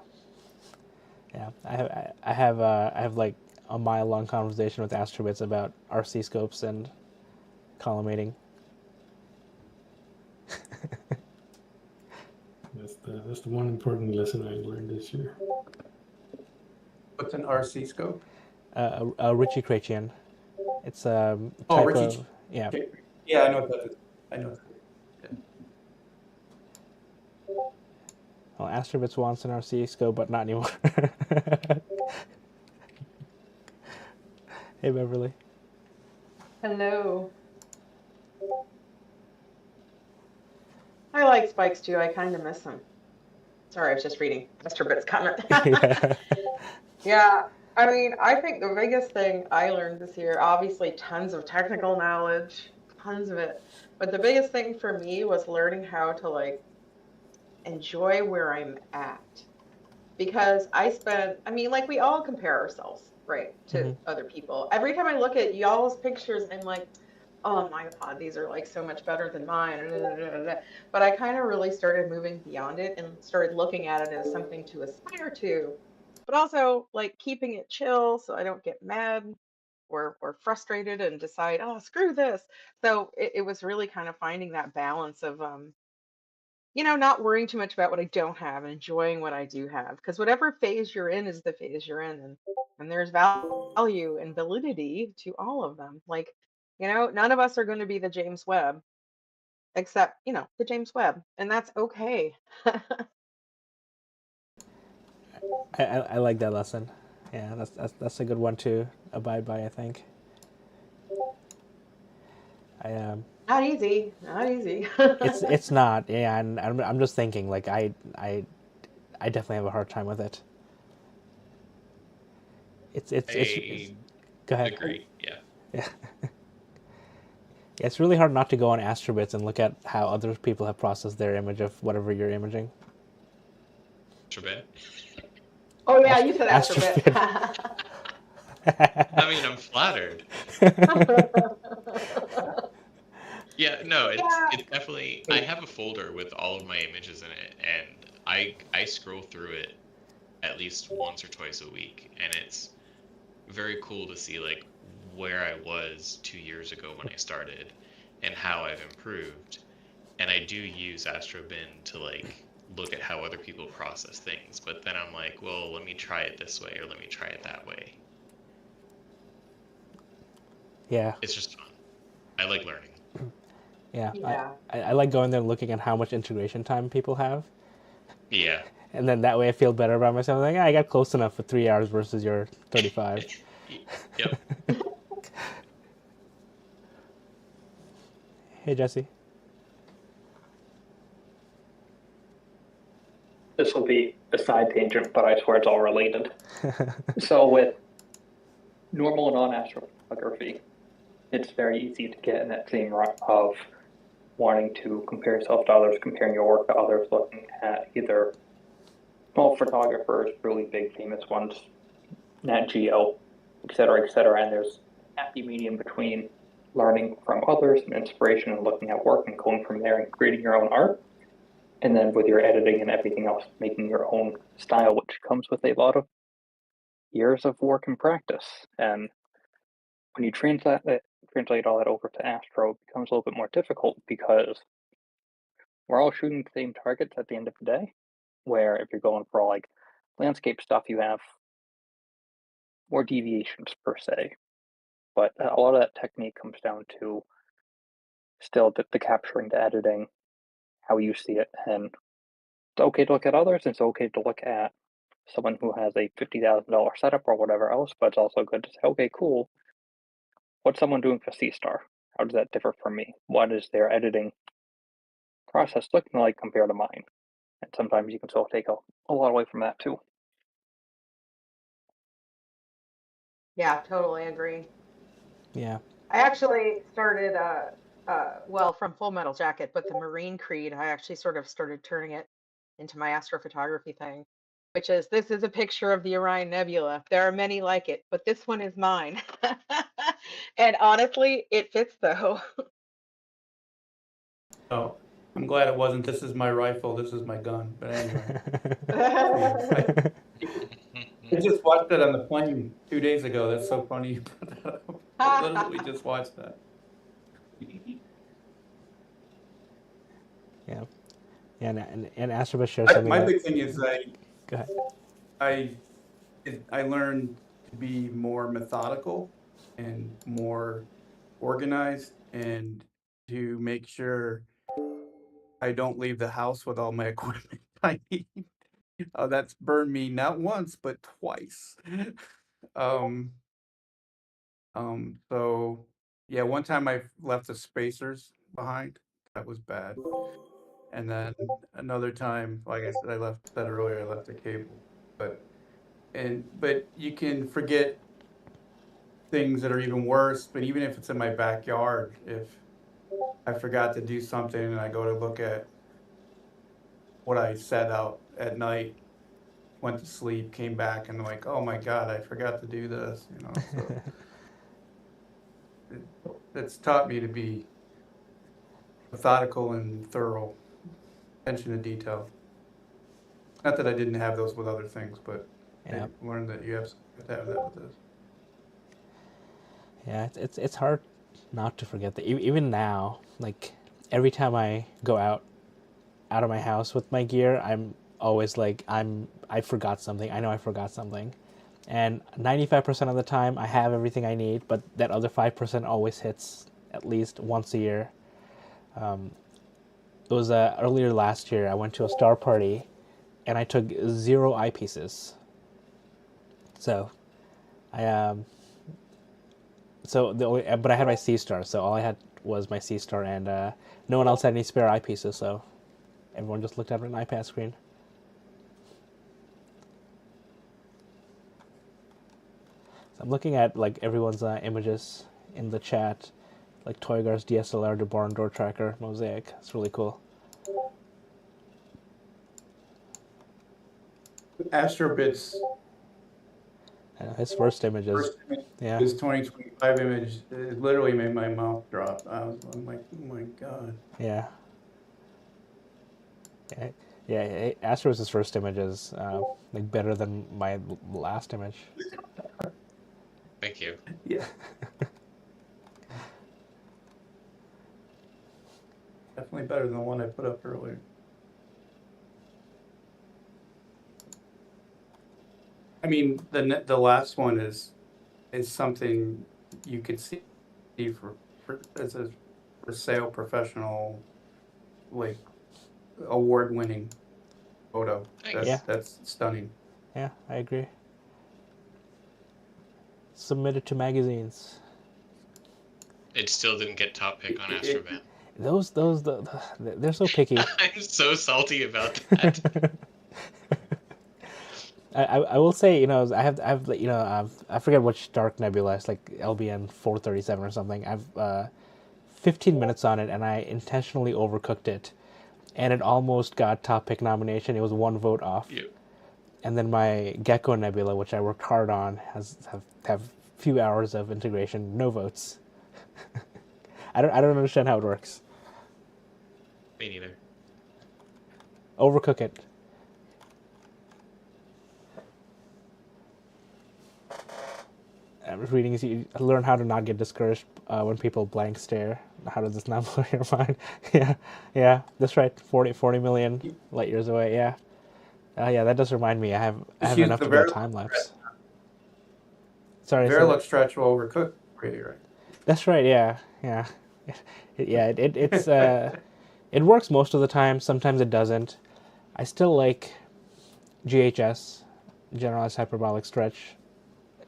S1: yeah. I have like a mile-long conversation with Astrobits about RC scopes and collimating.
S3: That's the one important lesson I learned this year.
S2: What's an RC scope?
S1: A Ritchie Chrétien. It's a
S2: Oh,
S1: type
S2: Richie.
S1: of yeah.
S2: Okay. Yeah, I know what that is. I know.
S1: Well, Astrobits wants an RC scope, but not anymore. Hey, Beverly.
S5: Hello. I like spikes too. I kind of miss them. Sorry, I was just reading Mr. Bitt's comment.
S1: Yeah.
S5: Yeah, I mean, I think the biggest thing I learned this year, obviously tons of technical knowledge, tons of it. But the biggest thing for me was learning how to like enjoy where I'm at. Because I mean, like we all compare ourselves, right, to
S1: hmm
S5: other people. Every time I look at y'all's pictures, I'm like, oh my God, these are like so much better than mine. But I kind of really started moving beyond it and started looking at it as something to aspire to, but also like keeping it chill so I don't get mad or frustrated and decide, oh, screw this. So it was really kind of finding that balance of not worrying too much about what I don't have and enjoying what I do have. Because whatever phase you're in is the phase you're in, and there's value and validity to all of them. Like, none of us are going to be the James Webb, except the James Webb, and that's okay.
S1: I like that lesson. Yeah, that's a good one to abide by. I think. I
S5: Not easy, not easy.
S1: it's not. Yeah, and I'm just thinking like I definitely have a hard time with it. It's
S7: I
S1: go ahead.
S7: agree. Yeah.
S1: Yeah. Yeah, it's really hard not to go on Astrobits and look at how other people have processed their image of whatever you're imaging.
S7: Tribet.
S5: Oh yeah, you said
S1: Astrobit.
S5: Astrobit.
S7: I mean, I'm flattered. Yeah, no,
S5: Yeah.
S7: it's definitely. I have a folder with all of my images in it, and I scroll through it at least once or twice a week, and it's very cool to see like where I was 2 years ago when I started, and how I've improved. And I do use Astrobin to like look at how other people process things, but then I'm like, well, let me try it this way or let me try it that way.
S1: Yeah.
S7: It's just fun. I like learning.
S1: Yeah.
S5: Yeah.
S1: I like going there and looking at how much integration time people have.
S7: Yeah.
S1: And then that way I feel better about myself. Like, I got close enough for 3 hours versus your 35.
S7: Yep.
S1: Hey, Jesse.
S6: This will be a side tangent, but I swear it's all related. So with normal and non-astrophotography, it's very easy to get in that same rut of wanting to compare yourself to others, comparing your work to others, looking at either small photographers, really big famous ones, Nat Geo, et cetera, and there's a happy medium between learning from others and inspiration and looking at work and going from there and creating your own art. And then with your editing and everything else, making your own style, which comes with a lot of years of work and practice. And when you translate all that over to Astro, it becomes a little bit more difficult because we're all shooting the same targets at the end of the day. Where if you're going for like landscape stuff, you have more deviations per se. But a lot of that technique comes down to still the capturing, the editing, how you see it. And it's okay to look at others. It's okay to look at someone who has a $50,000 setup or whatever else, but it's also good to say, okay, cool. What's someone doing for C-Star? How does that differ from me? What is their editing process looking like compared to mine? And sometimes you can still take a lot away from that too.
S5: Yeah, totally agree.
S1: Yeah.
S5: I actually started well, from Full Metal Jacket, but the Marine Creed, I actually sort of started turning it into my astrophotography thing, which is this is a picture of the Orion Nebula. There are many like it, but this one is mine. And honestly, it fits though.
S2: Oh, I'm glad it wasn't. This is my rifle. This is my gun. But anyway, I just watched it on the plane 2 days ago. That's so funny. You brought that up. I literally just watched that.
S1: Yeah, and Astrobus shared something.
S2: My
S1: that,
S2: big thing is
S1: go ahead.
S2: I learned to be more methodical and more organized, and to make sure I don't leave the house with all my equipment I need. That's burned me not once but twice. um, so yeah, one time I left the spacers behind. That was bad. And then another time, like I said, said earlier, I left the cable. But you can forget things that are even worse. But even if it's in my backyard, if I forgot to do something and I go to look at what I set out at night, went to sleep, came back, and like, oh my God, I forgot to do this. So it's taught me to be methodical and thorough, attention to detail. Not that I didn't have those with other things, but
S1: Yeah.
S2: I learned that you have to have that with this.
S1: Yeah, it's hard not to forget that. Even now, like every time I go out of my house with my gear, I'm always like I forgot something. I know I forgot something, and 95% of the time I have everything I need, but that other 5% always hits at least once a year. It was earlier last year. I went to a star party, and I took 0 eyepieces. So, but I had my C star, so all I had was my C star, and no one else had any spare eyepieces, so everyone just looked at an iPad screen. So I'm looking at like everyone's images in the chat, like Toygar's DSLR, the barn door tracker, mosaic. It's really cool.
S2: Astrobits.
S1: His first images. Yeah.
S2: His 2025 image, it literally made my mouth drop. I'm like, oh my God.
S1: Yeah. Yeah. Astro's first image is like better than my last image.
S7: Thank you.
S2: Yeah. Definitely better than the one I put up earlier. I mean, the last one is something you could see as a for sale professional, like award-winning photo.
S7: Thanks.
S2: That's stunning.
S1: Yeah, I agree. Submitted to magazines.
S7: It still didn't get top pick on Astrovan.
S1: They're so picky.
S7: I'm so salty about that.
S1: I will say, I have I forget which dark nebula. It's like LBN 437 or something. I've 15 minutes on it, and I intentionally overcooked it, and it almost got top pick nomination. It was 1 vote off.
S7: Yep.
S1: And then my Gecko nebula, which I worked hard on, have few hours of integration, no votes. I don't understand how it works.
S7: Me neither.
S1: Overcook it. I'm reading is you learn how to not get discouraged when people blank stare. How does this not blow your mind? yeah, that's right. 40 million light years away. Yeah, yeah, that does remind me. I have enough to do a time lapse. Sorry,
S2: Verilux stretch will overcook pretty, right?
S1: That's right. Yeah. It's it works most of the time. Sometimes it doesn't. I still like GHS, generalized hyperbolic stretch,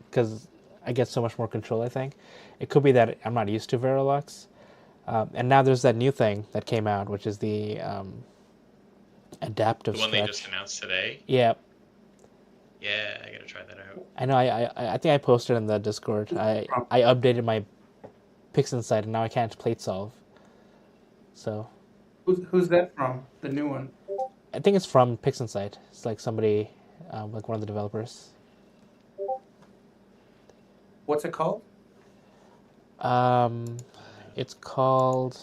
S1: because I get so much more control, I think. It could be that I'm not used to Verilux. And now there's that new thing that came out, which is the adaptive stretch.
S7: The one they just announced today?
S1: Yeah.
S7: Yeah, I gotta try that out.
S1: I know, I think I posted in the Discord. I updated my PixInsight, and now I can't plate solve. So.
S2: Who's that from? The new one?
S1: I think it's from PixInsight. It's like somebody, like one of the developers.
S2: What's it called?
S1: It's called.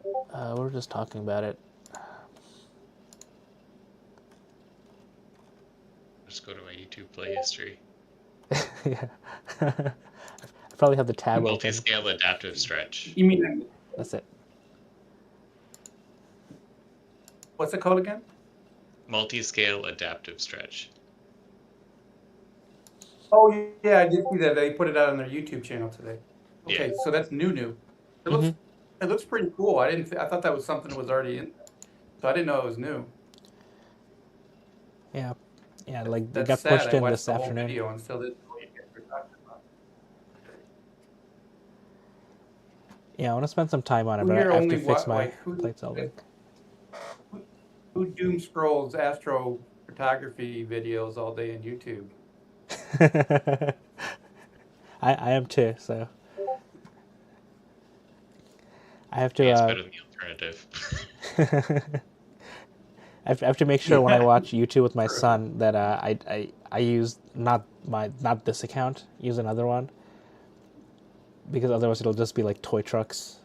S1: We were just talking about it.
S7: Just go to my YouTube play history.
S1: Yeah. I probably have the tab open.
S7: Multi-scale adaptive stretch.
S2: You mean
S1: That's it.
S2: what's it called again?
S7: Multi-scale adaptive stretch.
S2: Oh yeah, I did see that. They put it out on their YouTube channel today. Okay,
S7: Yeah.
S2: so that's new. It looks pretty cool. I thought that was something that was already in, so I didn't know it was new.
S1: Yeah. Yeah, like it
S2: That's
S1: got
S2: sad.
S1: pushed
S2: I
S1: in
S2: watched
S1: this
S2: the whole
S1: afternoon.
S2: video and still didn't know what you guys were talking about.
S1: Yeah, I want to spend some time on it,
S2: Who
S1: but I
S2: here
S1: have
S2: only
S1: to fix
S2: wa-
S1: my
S2: like who
S1: plate solving.
S2: who doom scrolls astrophotography videos all day on YouTube?
S1: I am too, so I have to.
S7: It's better than the alternative.
S1: I have to make sure when I
S2: Yeah.
S1: watch YouTube with my
S2: True.
S1: son that I use not this account, use another one, because otherwise it'll just be like toy trucks.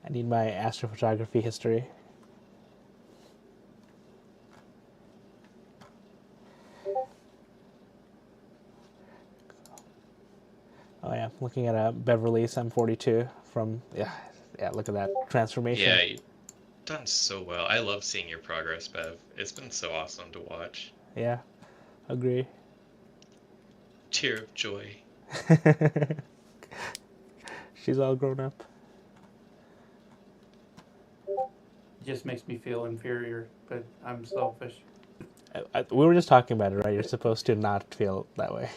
S1: I need my astrophotography history. Oh yeah, looking at a Beverly M42 from yeah, look at that transformation.
S7: Yeah, you've done so well. I love seeing your progress, Bev. It's been so awesome to watch.
S1: Yeah, agree.
S7: Tear of joy.
S1: She's all grown up.
S2: It just makes me feel inferior, but I'm selfish.
S1: We were just talking about it, right? You're supposed to not feel that way.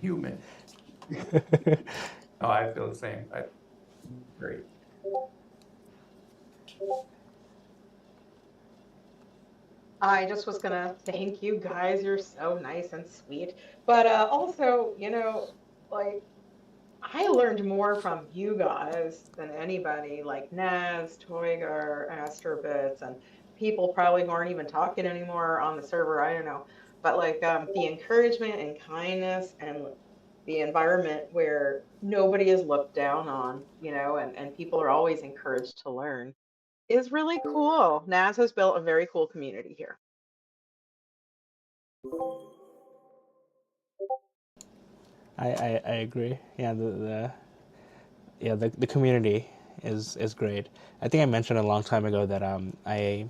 S2: Human. Oh, I feel the same. Great.
S5: I just was gonna thank you guys. You're so nice and sweet. But also, like I learned more from you guys than anybody, like Naz, Toygar, Astrobits, and people probably who aren't even talking anymore on the server. I don't know. But like the encouragement and kindness and the environment where nobody is looked down on, and people are always encouraged to learn is really cool. Naz has built a very cool community here.
S1: I agree. Yeah, the community is great. I think I mentioned a long time ago that I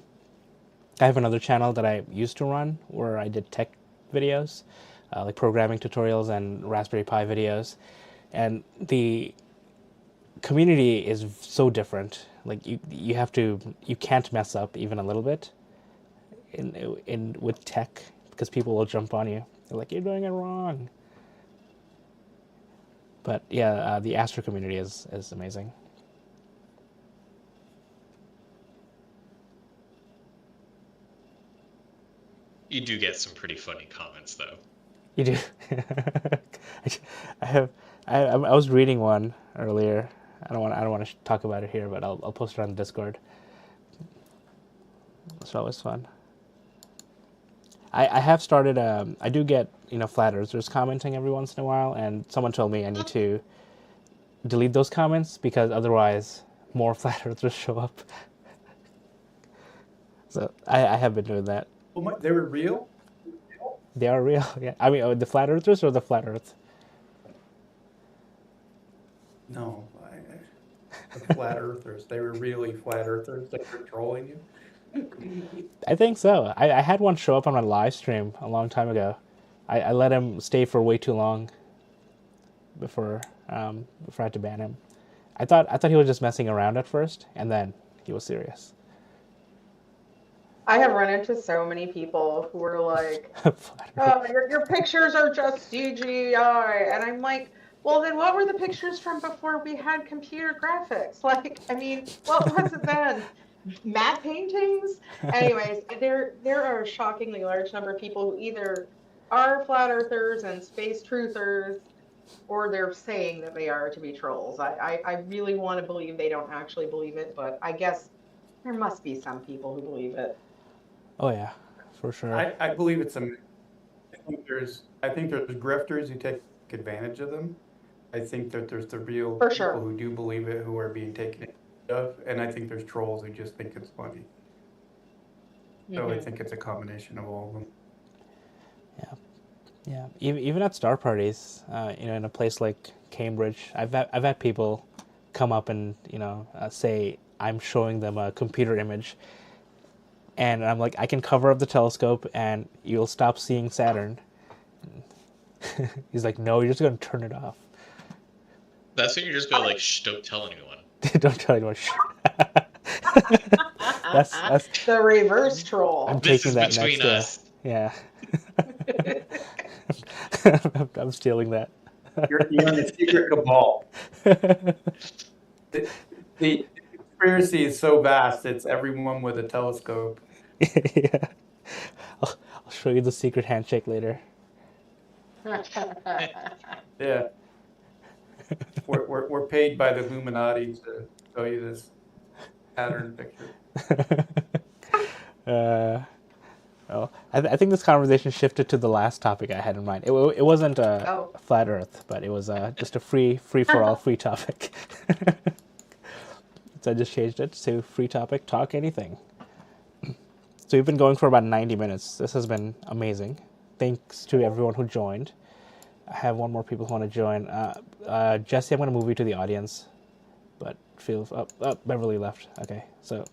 S1: have another channel that I used to run where I did tech videos, like programming tutorials and Raspberry Pi videos, and the community is so different. Like you can't mess up even a little bit in with tech because people will jump on you. They're like, you're doing it wrong. But yeah, the Astro community is amazing.
S7: You do get some pretty funny comments, though.
S1: You do. I was reading one earlier. I don't want to talk about it here, but I'll post it on the Discord. It's always fun. I have started. I do get flat earthers commenting every once in a while, and someone told me I need to delete those comments because otherwise more flat earthers show up. So I have been doing that.
S2: Oh, they were real?
S1: They are real. Yeah. I mean, the flat earthers or the flat earth?
S2: No, the flat earthers. They were really flat earthers. They were trolling you.
S1: I think so. I had one show up on my live stream a long time ago. I let him stay for way too long before I had to ban him. I thought he was just messing around at first, and then he was serious.
S5: I have run into so many people who are like, "Oh, your pictures are just CGI," and I'm like, "Well, then what were the pictures from before we had computer graphics? Like, I mean, what was it then? Matte paintings?" Anyways, there are a shockingly large number of people who either are flat earthers and space truthers, or they're saying that they are to be trolls. I really want to believe they don't actually believe it, but I guess there must be some people who believe it.
S1: Oh yeah, for sure.
S2: I believe it's a. I think there's grifters who take advantage of them. I think that there's the real
S5: For
S2: people
S5: sure.
S2: who do believe it, who are being taken advantage of, and I think there's trolls who just think it's funny. So I think it's a combination of all of them.
S1: Yeah, even at star parties, in a place like Cambridge, I've had people come up and say I'm showing them a computer image, and I'm like, I can cover up the telescope and you'll stop seeing Saturn. He's like, no, you're just gonna turn it off.
S7: That's when you just go like, shh, don't tell anyone.
S1: Don't tell anyone. that's
S5: the reverse troll.
S1: I'm
S7: This
S1: taking
S7: is
S1: that
S7: between
S1: next.
S7: us.
S1: Yeah. I'm stealing that.
S2: You're in a secret cabal. The conspiracy is so vast, it's everyone with a telescope.
S1: Yeah. I'll show you the secret handshake later.
S2: Yeah. We're paid by the Illuminati to show you this pattern picture.
S1: Well, I think this conversation shifted to the last topic I had in mind. It wasn't a flat Earth, but it was just a free for all free topic. So I just changed it to free topic, talk anything. So we've been going for about 90 minutes. This has been amazing. Thanks to everyone who joined. I have one more people who want to join. Jesse, I'm going to move you to the audience, but Beverly left. Okay, so.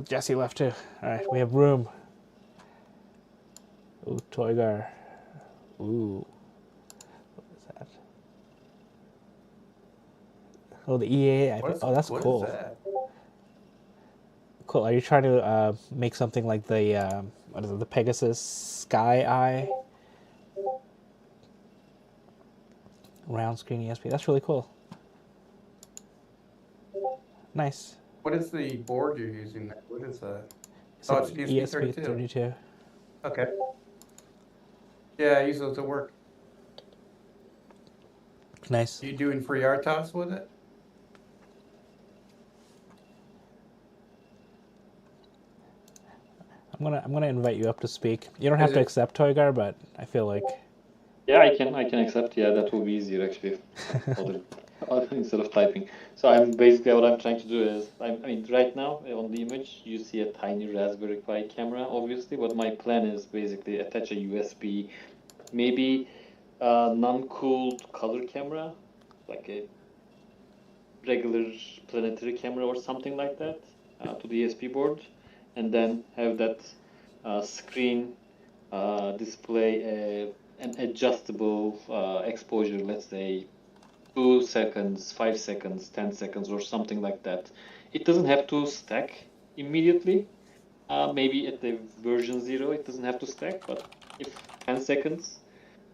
S1: Jesse left too. All right, we have room. Ooh, Toygar. Ooh, what is that? Oh, the EA. That's cool.
S2: What is that?
S1: Cool. Are you trying to make something like the what is it? The Pegasus Sky Eye round screen ESP? That's really cool. Nice.
S2: What is the board you're using? What is that?
S1: It's
S2: it's
S1: ESP32.
S2: Okay. Yeah, I use those at work.
S1: Nice.
S2: Are you doing free RTOS with it?
S1: I'm gonna invite you up to speak. You don't have to accept Toygar, but I feel like.
S4: Yeah, I can accept. Yeah, that will be easier actually. Instead of typing. So what I'm trying to do is, I mean, right now on the image you see a tiny Raspberry Pi camera, obviously, but my plan is basically attach a USB, maybe a non-cooled color camera, like a regular planetary camera or something like that, to the ESP board, and then have that screen display an adjustable exposure, let's say 2 seconds, 5 seconds, 10 seconds, or something like that. It doesn't have to stack immediately. Maybe at the version 0, it doesn't have to stack, but if 10 seconds,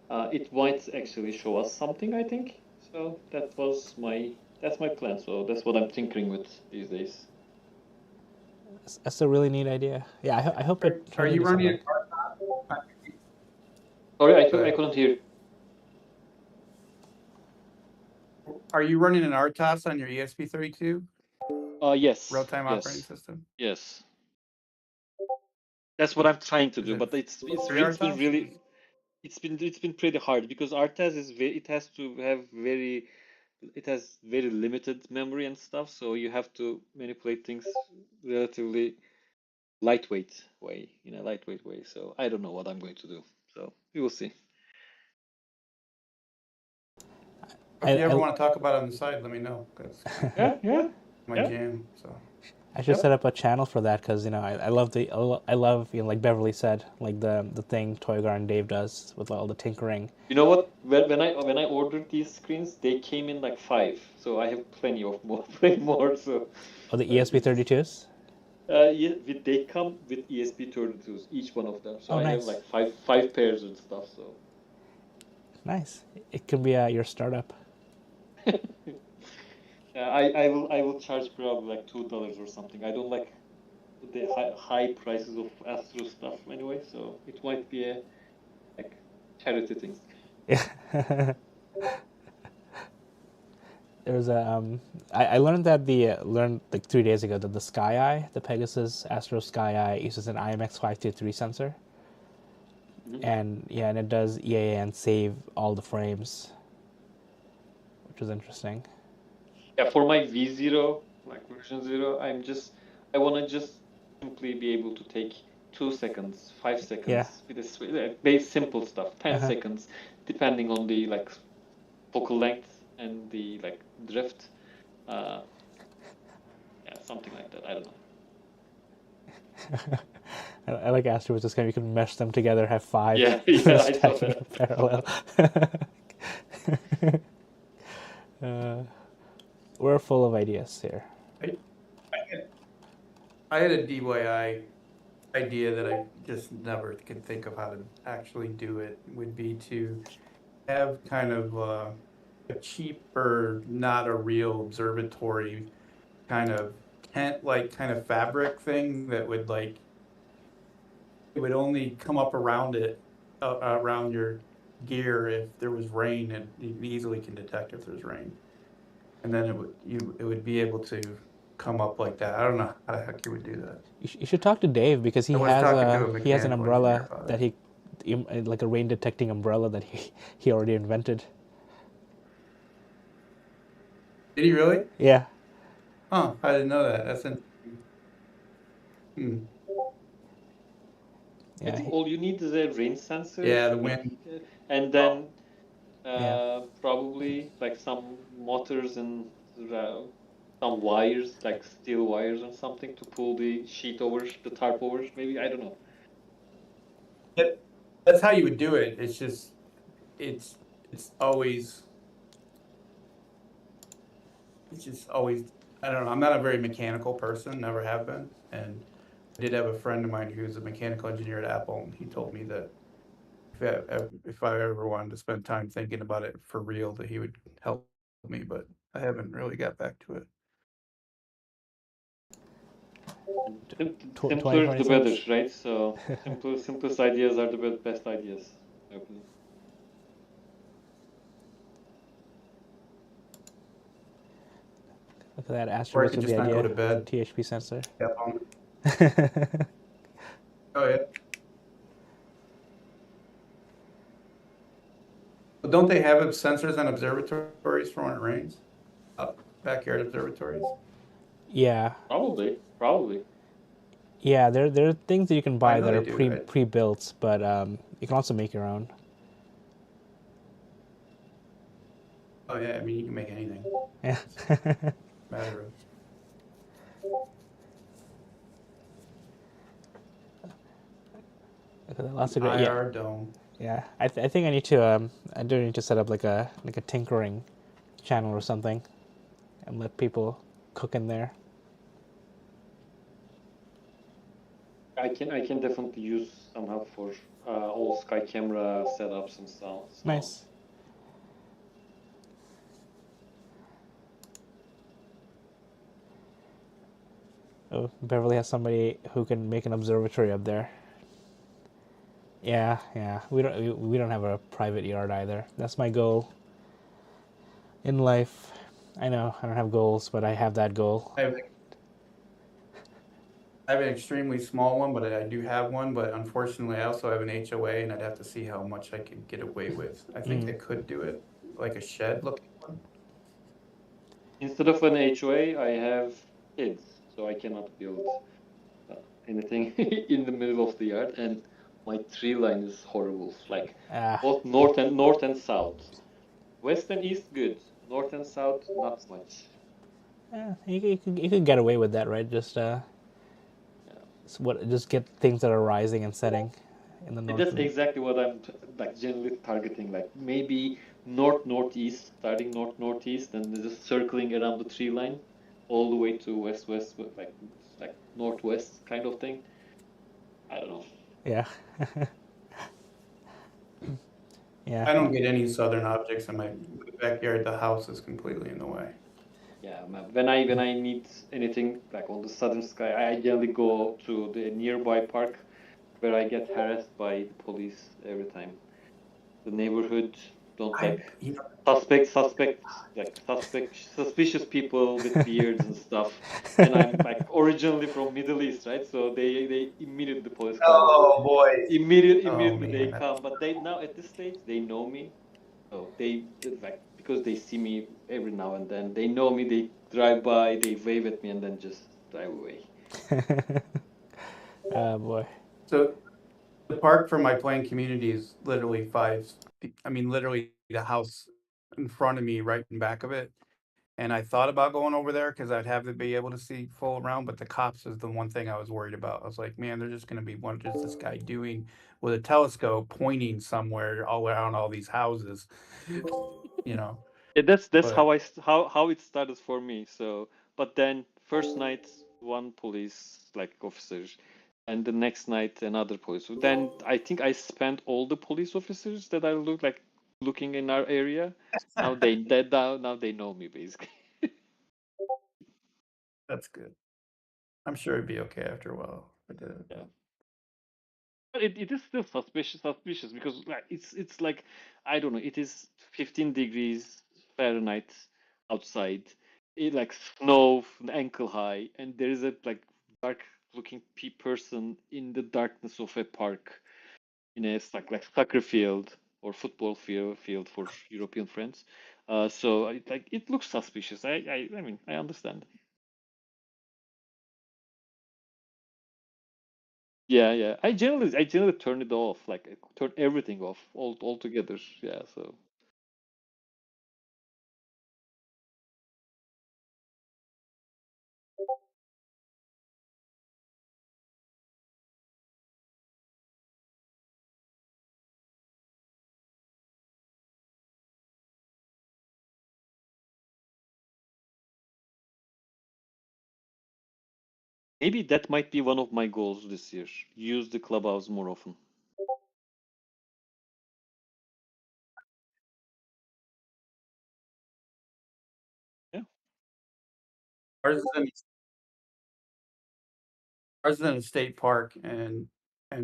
S4: it might actually show us something, I think. So that's my plan. So that's what I'm tinkering with these days.
S1: That's a really neat idea. Yeah, I hope it.
S2: Are you running it?
S4: Sorry, I couldn't hear.
S2: Are you running an RTOS on your ESP32?
S4: Yes.
S2: Real-time operating system.
S4: Yes. That's what I'm trying to do, but it's been pretty hard because RTAS it has very limited memory and stuff, so you have to manipulate things relatively lightweight way. So I don't know what I'm going to do. So we will see.
S2: If you ever want to talk about it on the side, let me know.
S4: Yeah.
S2: My jam. So
S1: I should set up a channel for that because I love like Beverly said, like the thing Toygar and Dave does with all the tinkering.
S4: You know what? When I ordered these screens, they came in like 5, so I have plenty more. So.
S1: Oh, the ESP32s.
S4: Yeah, they come with ESP32s, each one of them. So I have like five pairs and stuff. So.
S1: Nice. It could be your startup.
S4: I will charge probably like $2 or something. I don't like the high prices of Astro stuff anyway, so it might be a charity thing.
S1: Yeah. there's a I learned that learned like 3 days ago that the Sky Eye, the Pegasus Astro Sky Eye, uses an IMX523 sensor, and yeah, and it does EAA and save all the frames, which is interesting.
S4: Yeah, for my V0, like version 0, I want to just simply be able to take 2 seconds, 5 seconds
S1: Yeah.
S4: with this base simple stuff, 10
S1: Uh-huh.
S4: seconds, depending on the like focal length and the like drift. Yeah, something like that. I don't know.
S1: I like afterwards. Just kind of you can mesh them together, have 5
S4: Yeah, I saw
S1: stacking
S4: that.
S1: in parallel. We're full of ideas here.
S2: I had a DIY idea that I just never could think of how to actually do it, would be to have kind of a cheaper, not a real observatory kind of tent-like kind of fabric thing that would like, it would only come up around it, around your gear if there was rain, and you easily can detect if there's rain. And then it would be able to come up like that. I don't know how the heck you would do that.
S1: You should talk to Dave because he
S2: I was talking to a
S1: has an
S2: mechanical
S1: umbrella
S2: engineer about
S1: that
S2: it.
S1: like a rain detecting umbrella that he already invented.
S2: Did he really?
S1: Yeah.
S2: Huh, I didn't know that. That's interesting.
S4: I
S1: Yeah.
S4: think all you need is a rain sensor.
S2: Yeah, the
S4: like,
S2: wind.
S4: and then
S1: Yeah.
S4: probably like some motors and some wires, like steel wires or something, to pull the sheet over, the tarp over. Maybe, I don't know.
S2: That's how you would do it. It's just, it's always, I don't know. I'm not a very mechanical person, never have been. And I did have a friend of mine who's a mechanical engineer at Apple, and he told me that if I ever wanted to spend time thinking about it for real, that he would help me, but I haven't really got back to it.
S4: Simpler the better,
S1: 2026.
S4: right? So simplest ideas are the best ideas. I believe.
S1: Look at that
S2: Or I
S1: Astrobus
S2: could
S1: with
S2: just
S1: the
S2: not go
S1: idea
S2: to bed.
S1: THP sensor.
S2: Yep. Oh yeah. But don't they have sensors on observatories for when it rains? Backyard observatories?
S1: Yeah.
S4: Probably.
S1: Yeah, there are things that you can buy
S2: know
S1: that
S2: they
S1: are
S2: do, right?
S1: pre-built, but you can also make your own.
S2: Oh yeah, I mean you can make anything.
S1: Yeah.
S2: Matter of.
S1: Lots of great.
S2: IR dome.
S1: Yeah. I think I need to I do need to set up like a tinkering channel or something, and let people cook in there.
S4: I can definitely use some help for all sky camera setups and so.
S1: Nice. Oh, Beverly has somebody who can make an observatory up there. Yeah. We don't have a private yard either. That's my goal in life. I know I don't have goals, but I have that goal.
S2: I have an extremely small one, but I do have one. But unfortunately, I also have an HOA, and I'd have to see how much I could get away with. I think they could do it, like a shed looking one.
S4: Instead of an HOA, I have kids, so I cannot build anything in the middle of the yard, and my tree line is horrible. Like both north and south, west and east good, north and south not much.
S1: Yeah, you could get away with that, right? Just just get things that are rising and setting in the north.
S4: That's exactly what I'm like generally targeting. Like maybe northeast, starting northeast, and just circling around the tree line, all the way to west, like northwest kind of thing. I don't know.
S1: Yeah. Yeah.
S2: I don't get any southern objects in my backyard. The house is completely in the way.
S4: Yeah, when I need anything like on the southern sky, I generally go to the nearby park, where I get harassed by the police every time. The neighborhood don't
S2: I,
S4: like
S2: you know,
S4: suspicious people with beards and stuff. And I'm like originally from Middle East, right? So they immediately the police come.
S2: oh boy, oh
S4: Immediately they
S2: man,
S4: come. But they now at this stage they know me. So like because they see me every now and then. They know me. They drive by. They wave at me and then just drive away.
S1: Oh boy.
S2: so the park for my playing community is literally I mean, literally the house in front of me, right in back of it. And I thought about going over there because I'd have to be able to see full around, but the cops is the one thing I was worried about. I was like, man, they're just gonna be what is this guy doing with a telescope pointing somewhere all around all these houses, you know.
S4: Yeah, that's
S2: But
S4: how how it started for me. So, but then first night one police like officer, and the next night another police. So then I think I spent all the police officers that I look like looking in our area. Now now they know me basically.
S2: that's good. I'm sure it'd be okay after a while.
S4: Yeah. But it is still suspicious because like it's like I don't know, it is 15 degrees Fahrenheit outside. It like snow ankle high, and there is a like dark looking person in the darkness of a park in a like soccer field or football field for European friends. So like it looks suspicious. I mean I understand. Yeah, yeah. I generally turn it off, like turn everything off altogether. Yeah, so maybe that might be one of my goals this year. Use the clubhouse more often. Yeah.
S2: ours is in ours is in a state park, and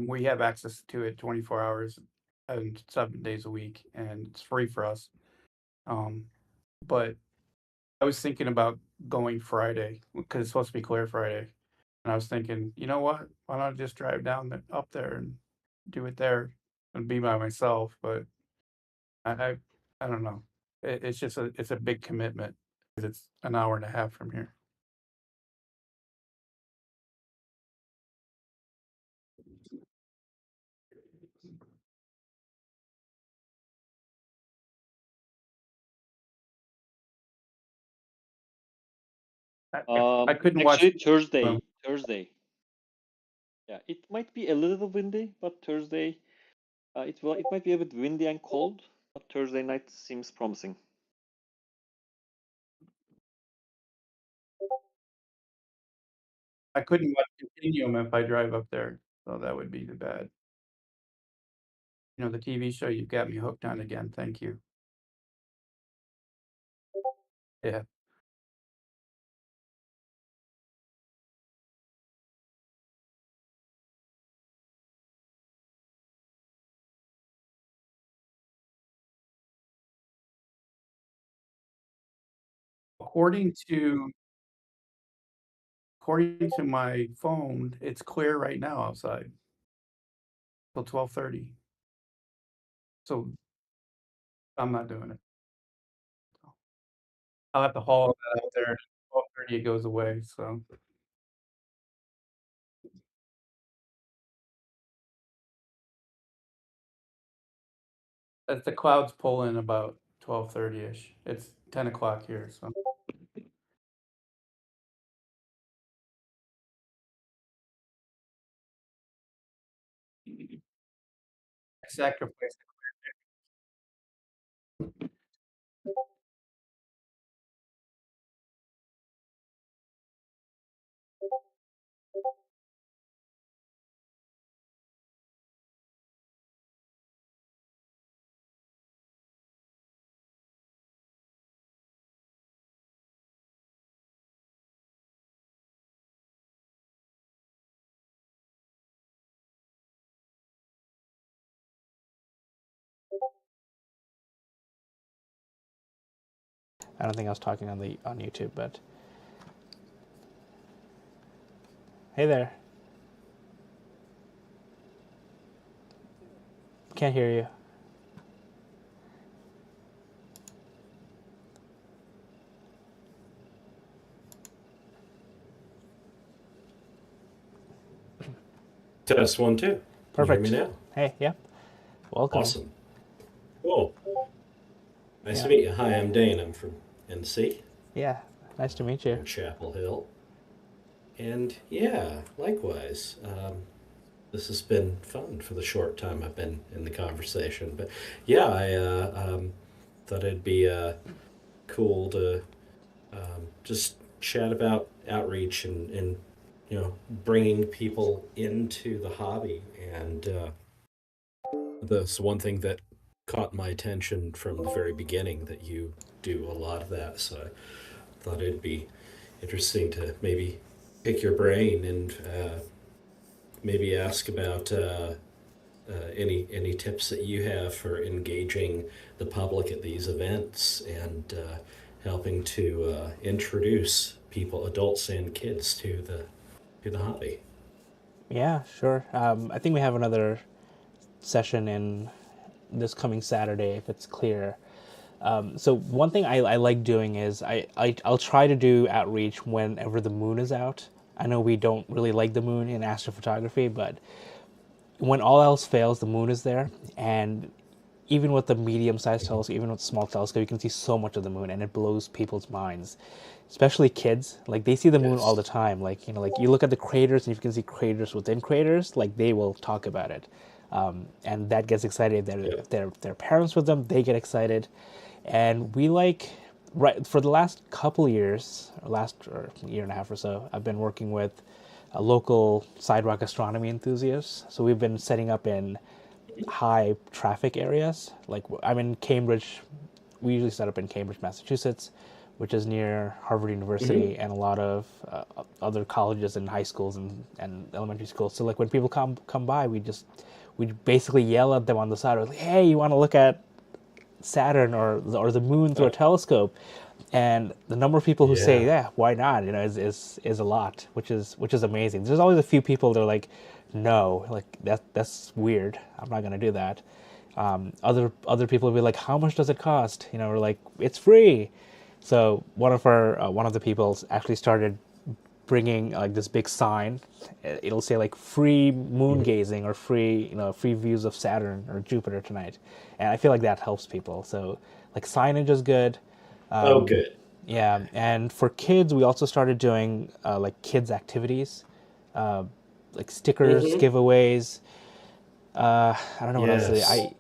S2: we have access to it 24 hours and 7 days a week, and it's free for us. Um, but I was thinking about going Friday because it's supposed to be clear Friday, and I was thinking, you know what? Why not just drive down up there and do it there and be by myself? But I I, I don't know. It's just it's a big commitment because it's an hour and a half from here. I couldn't watch
S4: Actually
S2: them.
S4: Thursday. Yeah, it might be a little windy, but Thursday, it might be a bit windy and cold, but Thursday night seems promising.
S2: I couldn't watch Continuum if I drive up there, so that would be the bad. You know, the TV show you've got me hooked on again. Thank you. Yeah. According to according to my phone, it's clear right now outside till 12:30. So I'm not doing it. I'll have to haul that out there. 12:30 it goes away. So as the clouds pull in about 12:30 ish. It's 10 o'clock here. So I sacrifice.
S1: I don't think I was talking on YouTube, but hey there. Can't hear you.
S8: Test 1, 2.
S1: Perfect.
S8: Can you hear me now?
S1: Hey, yeah. Welcome.
S8: Awesome. Cool. Nice
S1: Yeah.
S8: to meet you. Hi, I'm Dane. I'm from NC.
S1: Yeah, nice to meet you.
S8: In Chapel Hill. And yeah, likewise. This has been fun for the short time I've been in the conversation. But yeah, I thought it'd be cool to just chat about outreach and bringing people into the hobby. And that's one thing that caught my attention from the very beginning, that you do a lot of that. So I thought it'd be interesting to maybe pick your brain and maybe ask about any tips that you have for engaging the public at these events and helping to introduce people, adults and kids, to the hobby.
S1: Yeah, sure. I think we have another session in this coming Saturday, if it's clear. So one thing I like doing is I'll try to do outreach whenever the moon is out. I know we don't really like the moon in astrophotography, but when all else fails, the moon is there. And even with the medium-sized telescope, even with the small telescope, you can see so much of the moon, and it blows people's minds, especially kids. Like, they see the moon all the time. Like, like you look at the craters, and if you can see craters within craters, like, they will talk about it. And that gets excited. If their parents with them, they get excited. And we right for the last couple years, or year and a half or so, I've been working with a local sidewalk astronomy enthusiasts. So we've been setting up in high traffic areas. Like, I'm in Cambridge. We usually set up in Cambridge, Massachusetts, which is near Harvard University and a lot of other colleges and high schools and elementary schools. So like when people come by, we basically yell at them on the side. We're like, hey, you want to look at Saturn or the moon through a telescope? And the number of people who say, yeah, why not, is a lot, which is amazing. There's always a few people that are like, no, like that's weird. I'm not gonna do that. Other people will be like, how much does it cost? We're like, it's free. So one of the people actually started bringing like this big sign. It'll say like free moon gazing or free views of Saturn or Jupiter tonight. And I feel like that helps people. So like signage is good.
S8: Good.
S1: Yeah, and for kids, we also started doing like kids activities, like stickers, giveaways. I don't know what else.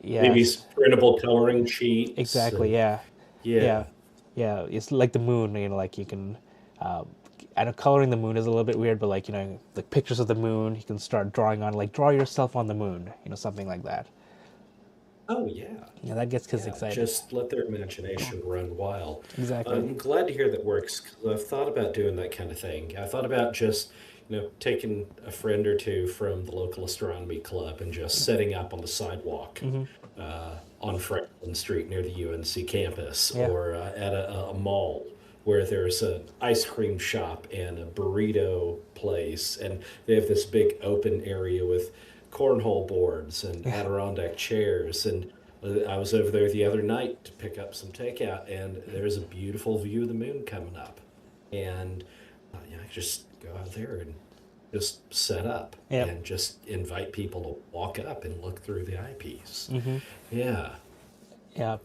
S8: Maybe printable coloring sheets.
S1: Exactly.
S8: Yeah.
S1: It's like the moon. Like you can. I know coloring the moon is a little bit weird, but like like pictures of the moon, you can start drawing on. Like draw yourself on the moon. Something like that.
S8: Oh, yeah.
S1: Yeah, that gets kids excited.
S8: Just let their imagination run wild.
S1: Exactly.
S8: I'm glad to hear that works, because I've thought about doing that kind of thing. I thought about just, taking a friend or two from the local astronomy club and just setting up on the sidewalk on Franklin Street near the UNC campus or at a mall where there's an ice cream shop and a burrito place, and they have this big open area with cornhole boards and Adirondack chairs. And I was over there the other night to pick up some takeout, and there's a beautiful view of the moon coming up. And I just go out there and just set up and just invite people to walk up and look through the eyepiece. Yeah.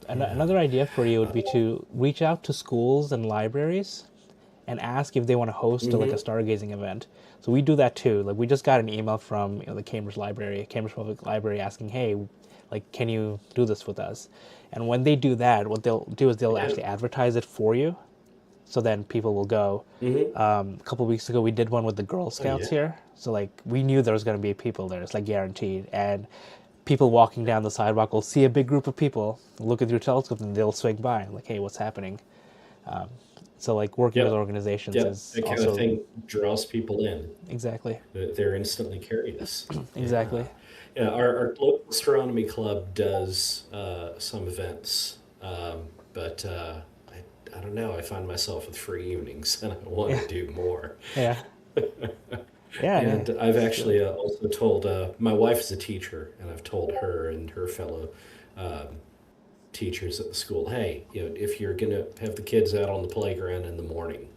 S1: Another idea for you would be to reach out to schools and libraries and ask if they want to host like a stargazing event. So we do that too. Like we just got an email from the Cambridge Public Library asking, hey, like, can you do this with us? And when they do that, what they'll do is they'll actually advertise it for you. So then people will go. A couple of weeks ago, we did one with the Girl Scouts here. So like we knew there was going to be people there. It's like guaranteed. And people walking down the sidewalk will see a big group of people looking through telescopes, and they'll swing by like, hey, what's happening? So like working with organizations is
S8: that kind
S1: also
S8: of thing draws people in.
S1: Exactly.
S8: They're instantly curious.
S1: Exactly.
S8: Our local astronomy club does some events, but I don't know. I find myself with free evenings, and I want to do more.
S1: Yeah. Yeah.
S8: And I've actually also told my wife is a teacher, and I've told her and her fellow teachers at the school, hey, if you're gonna have the kids out on the playground in the morning,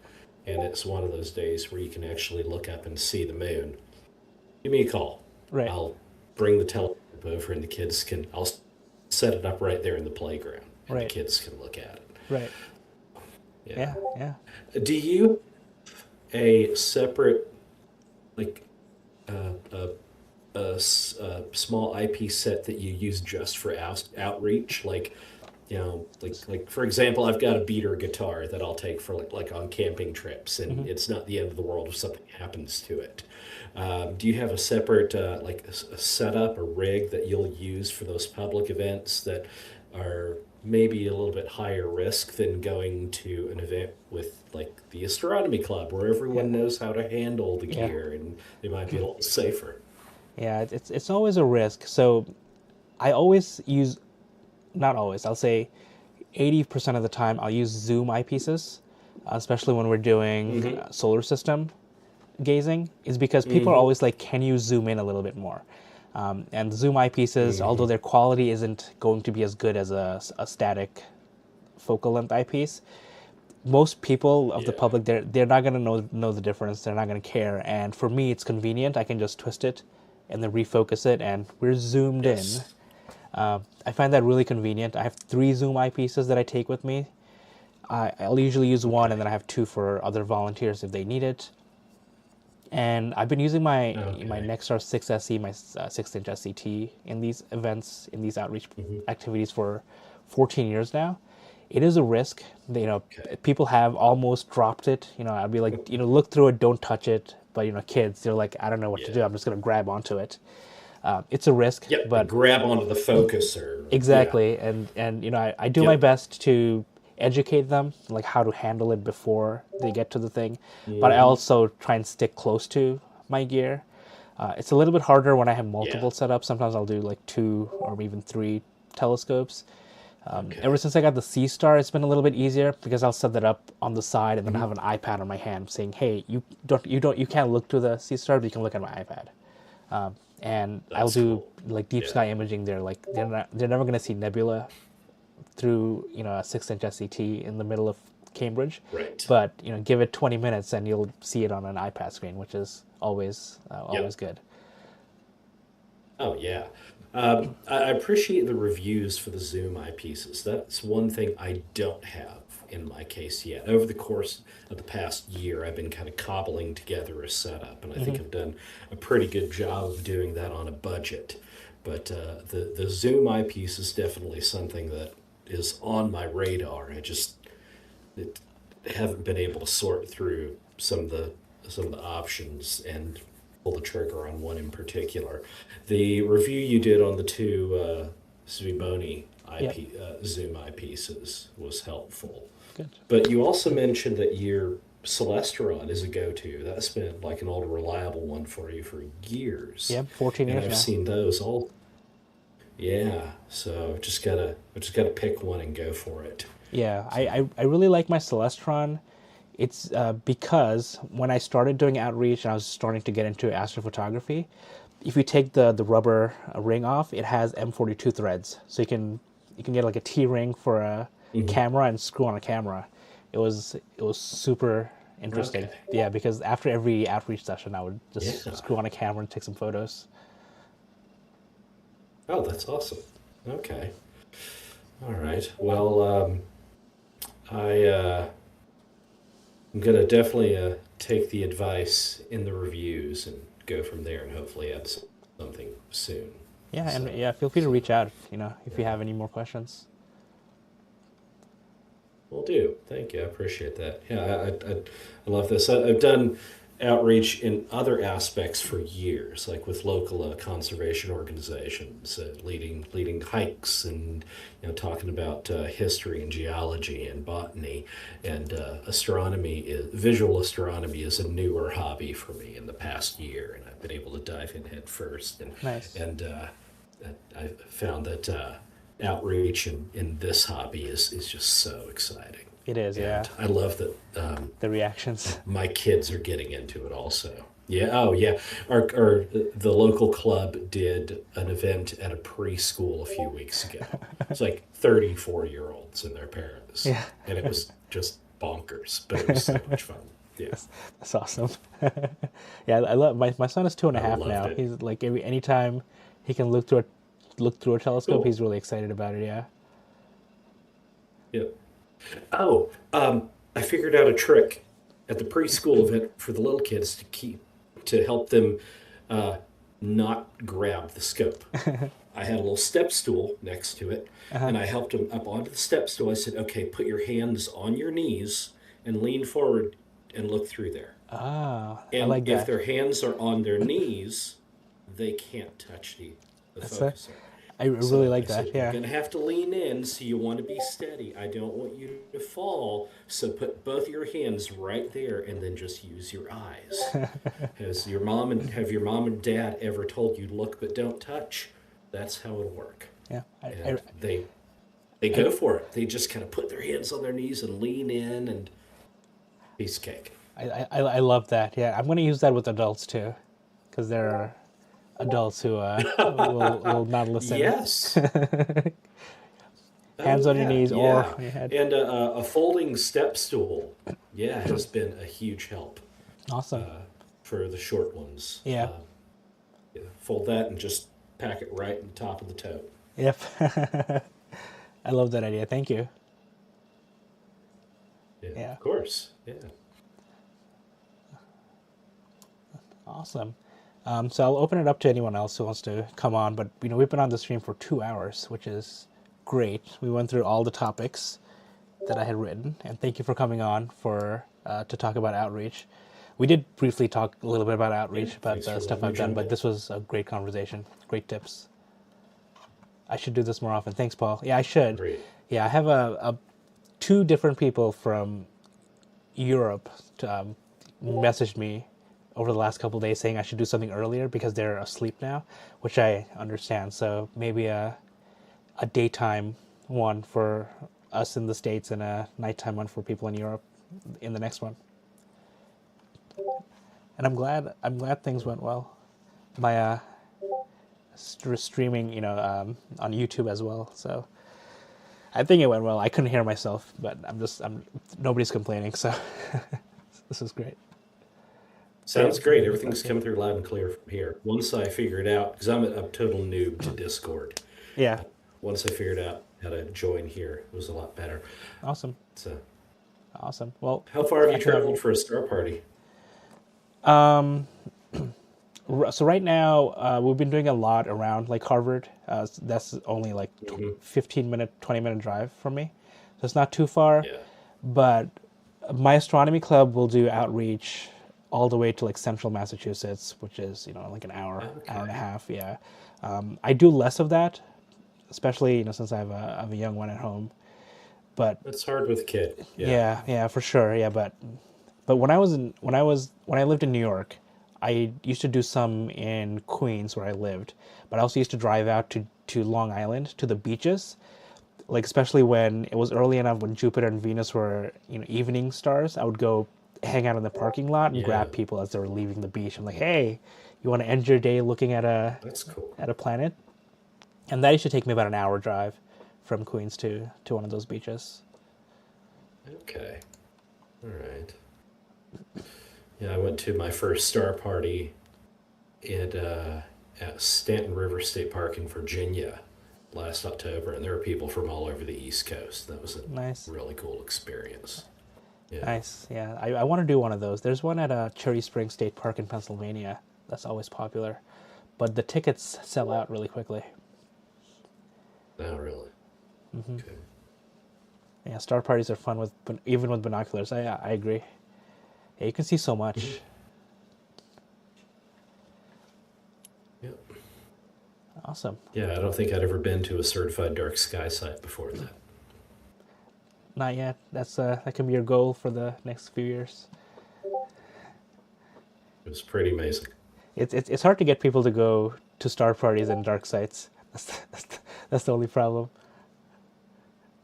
S8: and it's one of those days where you can actually look up and see the moon, give me a call.
S1: Right.
S8: I'll bring the telescope over, and I'll set it up right there in the playground, and the kids can look at it.
S1: Right. Yeah.
S8: Do you a separate, like, a small eyepiece set that you use just for outreach? Like, like for example, I've got a beater guitar that I'll take for like on camping trips, and it's not the end of the world if something happens to it. Do you have a separate like a setup, a rig that you'll use for those public events that are maybe a little bit higher risk than going to an event with like the Astronomy Club, where everyone knows how to handle the gear and they might be a little safer?
S1: Yeah, it's always a risk. So I always use, not always, I'll say 80% of the time I'll use zoom eyepieces, especially when we're doing solar system gazing, is because people are always like, can you zoom in a little bit more? And the zoom eyepieces, although their quality isn't going to be as good as a static focal length eyepiece, most people of the public, they're not going to know the difference. They're not going to care. And for me, it's convenient. I can just twist it and then refocus it, and we're zoomed in. I find that really convenient. I have 3 zoom eyepieces that I take with me. I'll usually use one, and then I have 2 for other volunteers if they need it. And I've been using my Nexstar 6 SE, my 6-inch SCT in these events, in these outreach activities for 14 years now. It is a risk. People have almost dropped it. I'd be like, look through it, don't touch it. But kids, they're like, I don't know what to do. I'm just going to grab onto it. It's a risk.
S8: Yeah, but grab onto the focuser.
S1: Exactly, and I do my best to educate them like how to handle it before they get to the thing, but I also try and stick close to my gear. It's a little bit harder when I have multiple setups. Sometimes I'll do like 2 or even 3 telescopes. Ever since I got the C-Star, it's been a little bit easier because I'll set that up on the side and then I have an iPad on my hand saying, "Hey, you can't look to the C-Star, but you can look at my iPad." And I'll do like deep sky imaging. They're like they're never going to see nebula through a 6-inch SCT in the middle of Cambridge.
S8: Right.
S1: But give it 20 minutes and you'll see it on an iPad screen, which is always good.
S8: Oh yeah. I appreciate the reviews for the zoom eyepieces. That's one thing I don't have in my case yet. Over the course of the past year, I've been kind of cobbling together a setup, and I think I've done a pretty good job of doing that on a budget. But the zoom eyepiece is definitely something that is on my radar. I haven't been able to sort through some of the options and pull the trigger on one in particular. The review you did on the 2 Svibony zoom eyepieces was helpful.
S1: Good.
S8: But you also mentioned that your Celestron is a go-to. That's been like an old reliable one for you for years.
S1: Yeah, 14 years
S8: and I've
S1: now.
S8: seen those all. Yeah, so just gotta pick one and go for it.
S1: Yeah, I really like my Celestron. It's because when I started doing outreach and I was starting to get into astrophotography, if you take the rubber ring off, it has M42 threads. So you can get like a T-ring for a camera and screw on a camera. It was super interesting.
S8: Okay.
S1: Yeah, because after every outreach session, I would just screw on a camera and take some photos.
S8: Oh, that's awesome. Okay. All right. Well, I'm going to definitely take the advice in the reviews and go from there and hopefully add something soon.
S1: Yeah, and feel free to reach out, if you have any more questions.
S8: Will do. Thank you. I appreciate that. Yeah, I love this. I've done outreach in other aspects for years, like with local conservation organizations, leading hikes and talking about history and geology and botany, and visual astronomy is a newer hobby for me in the past year, and I've been able to dive in head first. And
S1: Nice.
S8: And I found that outreach in this hobby is just so exciting.
S1: It is, yeah.
S8: And I love that
S1: The reactions.
S8: my kids are getting into it also. Yeah. Oh, yeah. Our the local club did an event at a preschool a few weeks ago. It's like 34-year-olds and their parents.
S1: Yeah.
S8: And it was just bonkers, but it was so much fun. Yeah.
S1: That's awesome. Yeah, I love my son is 2.5
S8: loved
S1: now.
S8: it.
S1: He's like anytime he can look through a telescope,
S8: Cool.
S1: he's really excited about it. Yeah.
S8: Yeah. Oh, I figured out a trick at the preschool event for the little kids to help them not grab the scope. I had a little step stool next to it, and I helped them up onto the step stool. I said, "Okay, put your hands on your knees and lean forward and look through there."
S1: Ah, I
S8: And
S1: like
S8: if
S1: that.
S8: their hands are on their knees, they can't touch the
S1: That's
S8: focuser.
S1: I really
S8: So
S1: like
S8: I
S1: that.
S8: said,
S1: Yeah.
S8: you're going to have to lean in, so you want to be steady. I don't want you to fall. So put both your hands right there and then just use your eyes. Have your mom and dad ever told you, look but don't touch? That's how it'll work.
S1: Yeah.
S8: And they go for it. They just kind of put their hands on their knees and lean in, and piece of cake.
S1: I love that. Yeah, I'm gonna use that with adults too, because there are adults who will not listen.
S8: Yes.
S1: Hands on your knees or on your head.
S8: And a folding step stool, has been a huge help
S1: Awesome.
S8: for the short ones.
S1: Yeah.
S8: Fold that and just pack it right in the top of the tote.
S1: Yep. I love that idea. Thank you. Yeah.
S8: Of course. Yeah.
S1: Awesome. So I'll open it up to anyone else who wants to come on, but we've been on the stream for 2 hours, which is great. We went through all the topics that I had written, and thank you for coming on to talk about outreach. We did briefly talk a little bit about outreach, about the stuff I've done, but this was a great conversation, great tips. I should do this more often. Thanks, Paul. Yeah, I should.
S8: Great.
S1: Yeah, I have two different people from Europe messaged me over the last couple of days saying I should do something earlier because they're asleep now, which I understand. So maybe a daytime one for us in the States and a nighttime one for people in Europe in the next one. And I'm glad things went well. My streaming, on YouTube as well. So I think it went well. I couldn't hear myself, but nobody's complaining. So this is great.
S8: Sounds great. Everything's coming through loud and clear from here. Once I figured out, because I'm a total noob to Discord.
S1: Yeah.
S8: Once I figured out how to join here, it was a lot better.
S1: Awesome.
S8: So,
S1: awesome. Well,
S8: how far have you traveled for a star party?
S1: So right now, we've been doing a lot around like Harvard. That's only like 15-minute, 20-minute drive from me. So it's not too far.
S8: Yeah.
S1: But my astronomy club will do outreach all the way to like central Massachusetts, which is, like an hour, hour and a half. Yeah. I do less of that, especially, since I have a young one at home. But
S8: It's hard with a kid.
S1: yeah, for sure. Yeah, but when I lived in New York, I used to do some in Queens where I lived, but I also used to drive out to Long Island to the beaches, like especially when it was early enough when Jupiter and Venus were evening stars. I would go hang out in the parking lot and grab people as they were leaving the beach. I'm like, hey, you want to end your day looking at
S8: That's cool.
S1: a planet? And that used to take me about an hour drive from Queens to one of those beaches.
S8: Okay. All right. Yeah, I went to my first star party at Stanton River State Park in Virginia last October, and there were people from all over the East Coast. That was a
S1: Nice.
S8: really cool experience. Yeah.
S1: Nice. Yeah, I want to do one of those. There's one at Cherry Springs State Park in Pennsylvania. That's always popular, but the tickets sell out really quickly.
S8: Oh, really? Okay.
S1: Yeah, star parties are fun even with binoculars. I agree. Yeah, you can see so much.
S8: Yep.
S1: Awesome.
S8: Yeah, I don't think I'd ever been to a certified dark sky site before that.
S1: Not yet. That can be your goal for the next few years.
S8: It was pretty amazing.
S1: It's hard to get people to go to star parties and dark sites. That's the only problem.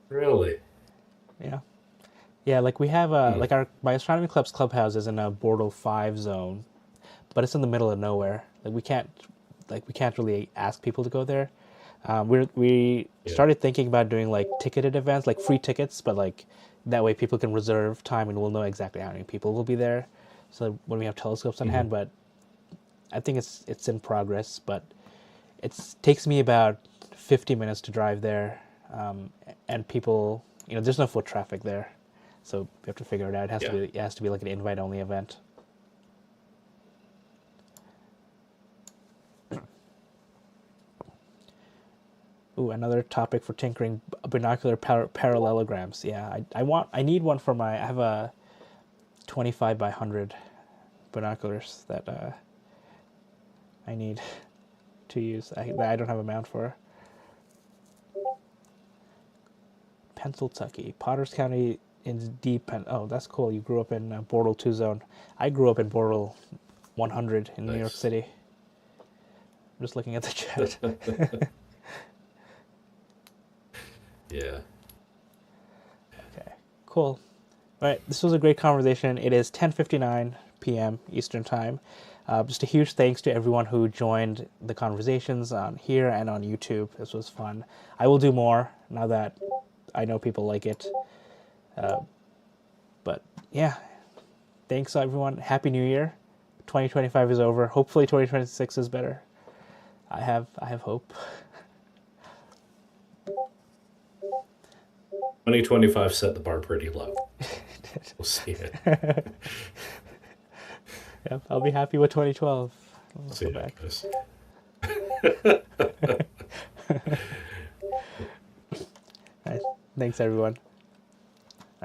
S8: Really?
S1: Yeah. Yeah, like we have like my astronomy club's clubhouse is in a Bortle 5 zone, but it's in the middle of nowhere. We can't really ask people to go there. We started thinking about doing like ticketed events, like free tickets, but like that way people can reserve time and we'll know exactly how many people will be there. So when we have telescopes on hand, but I think it's in progress. But it takes me about 50 minutes to drive there, and people, there's no foot traffic there, so we have to figure it out. It has to be like an invite only event. Ooh, another topic for tinkering: binocular parallelograms. Yeah, I need one for I have a 25 by 100 binoculars that I need to use. I don't have a mount for. Pennsyltucky, Potters County in deep. Oh, that's cool. You grew up in Bortle 2 zone. I grew up in Bortle 100 in New York City. I'm just looking at the chat.
S8: Yeah.
S1: Okay, cool. All right, this was a great conversation. It is 10:59 p.m. Eastern Time. Just a huge thanks to everyone who joined the conversations on here and on YouTube. This was fun. I will do more now that I know people like it. But yeah, thanks everyone. Happy New Year. 2025 is over. Hopefully 2026 is better. I have hope.
S8: 2025 set the bar pretty low. We'll see it.
S1: Yep, I'll be happy with 2012.
S8: See
S1: Go
S8: how
S1: back.
S8: it goes.
S1: Nice. Thanks everyone.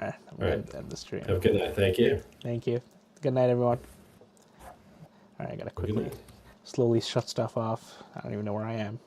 S1: All right, I'm
S8: All
S1: going to end the stream.
S8: Have a good night. Thank you.
S1: Thank you. Good night, everyone. All right, I gotta
S8: Good
S1: quickly,
S8: night.
S1: slowly shut stuff off. I don't even know where I am.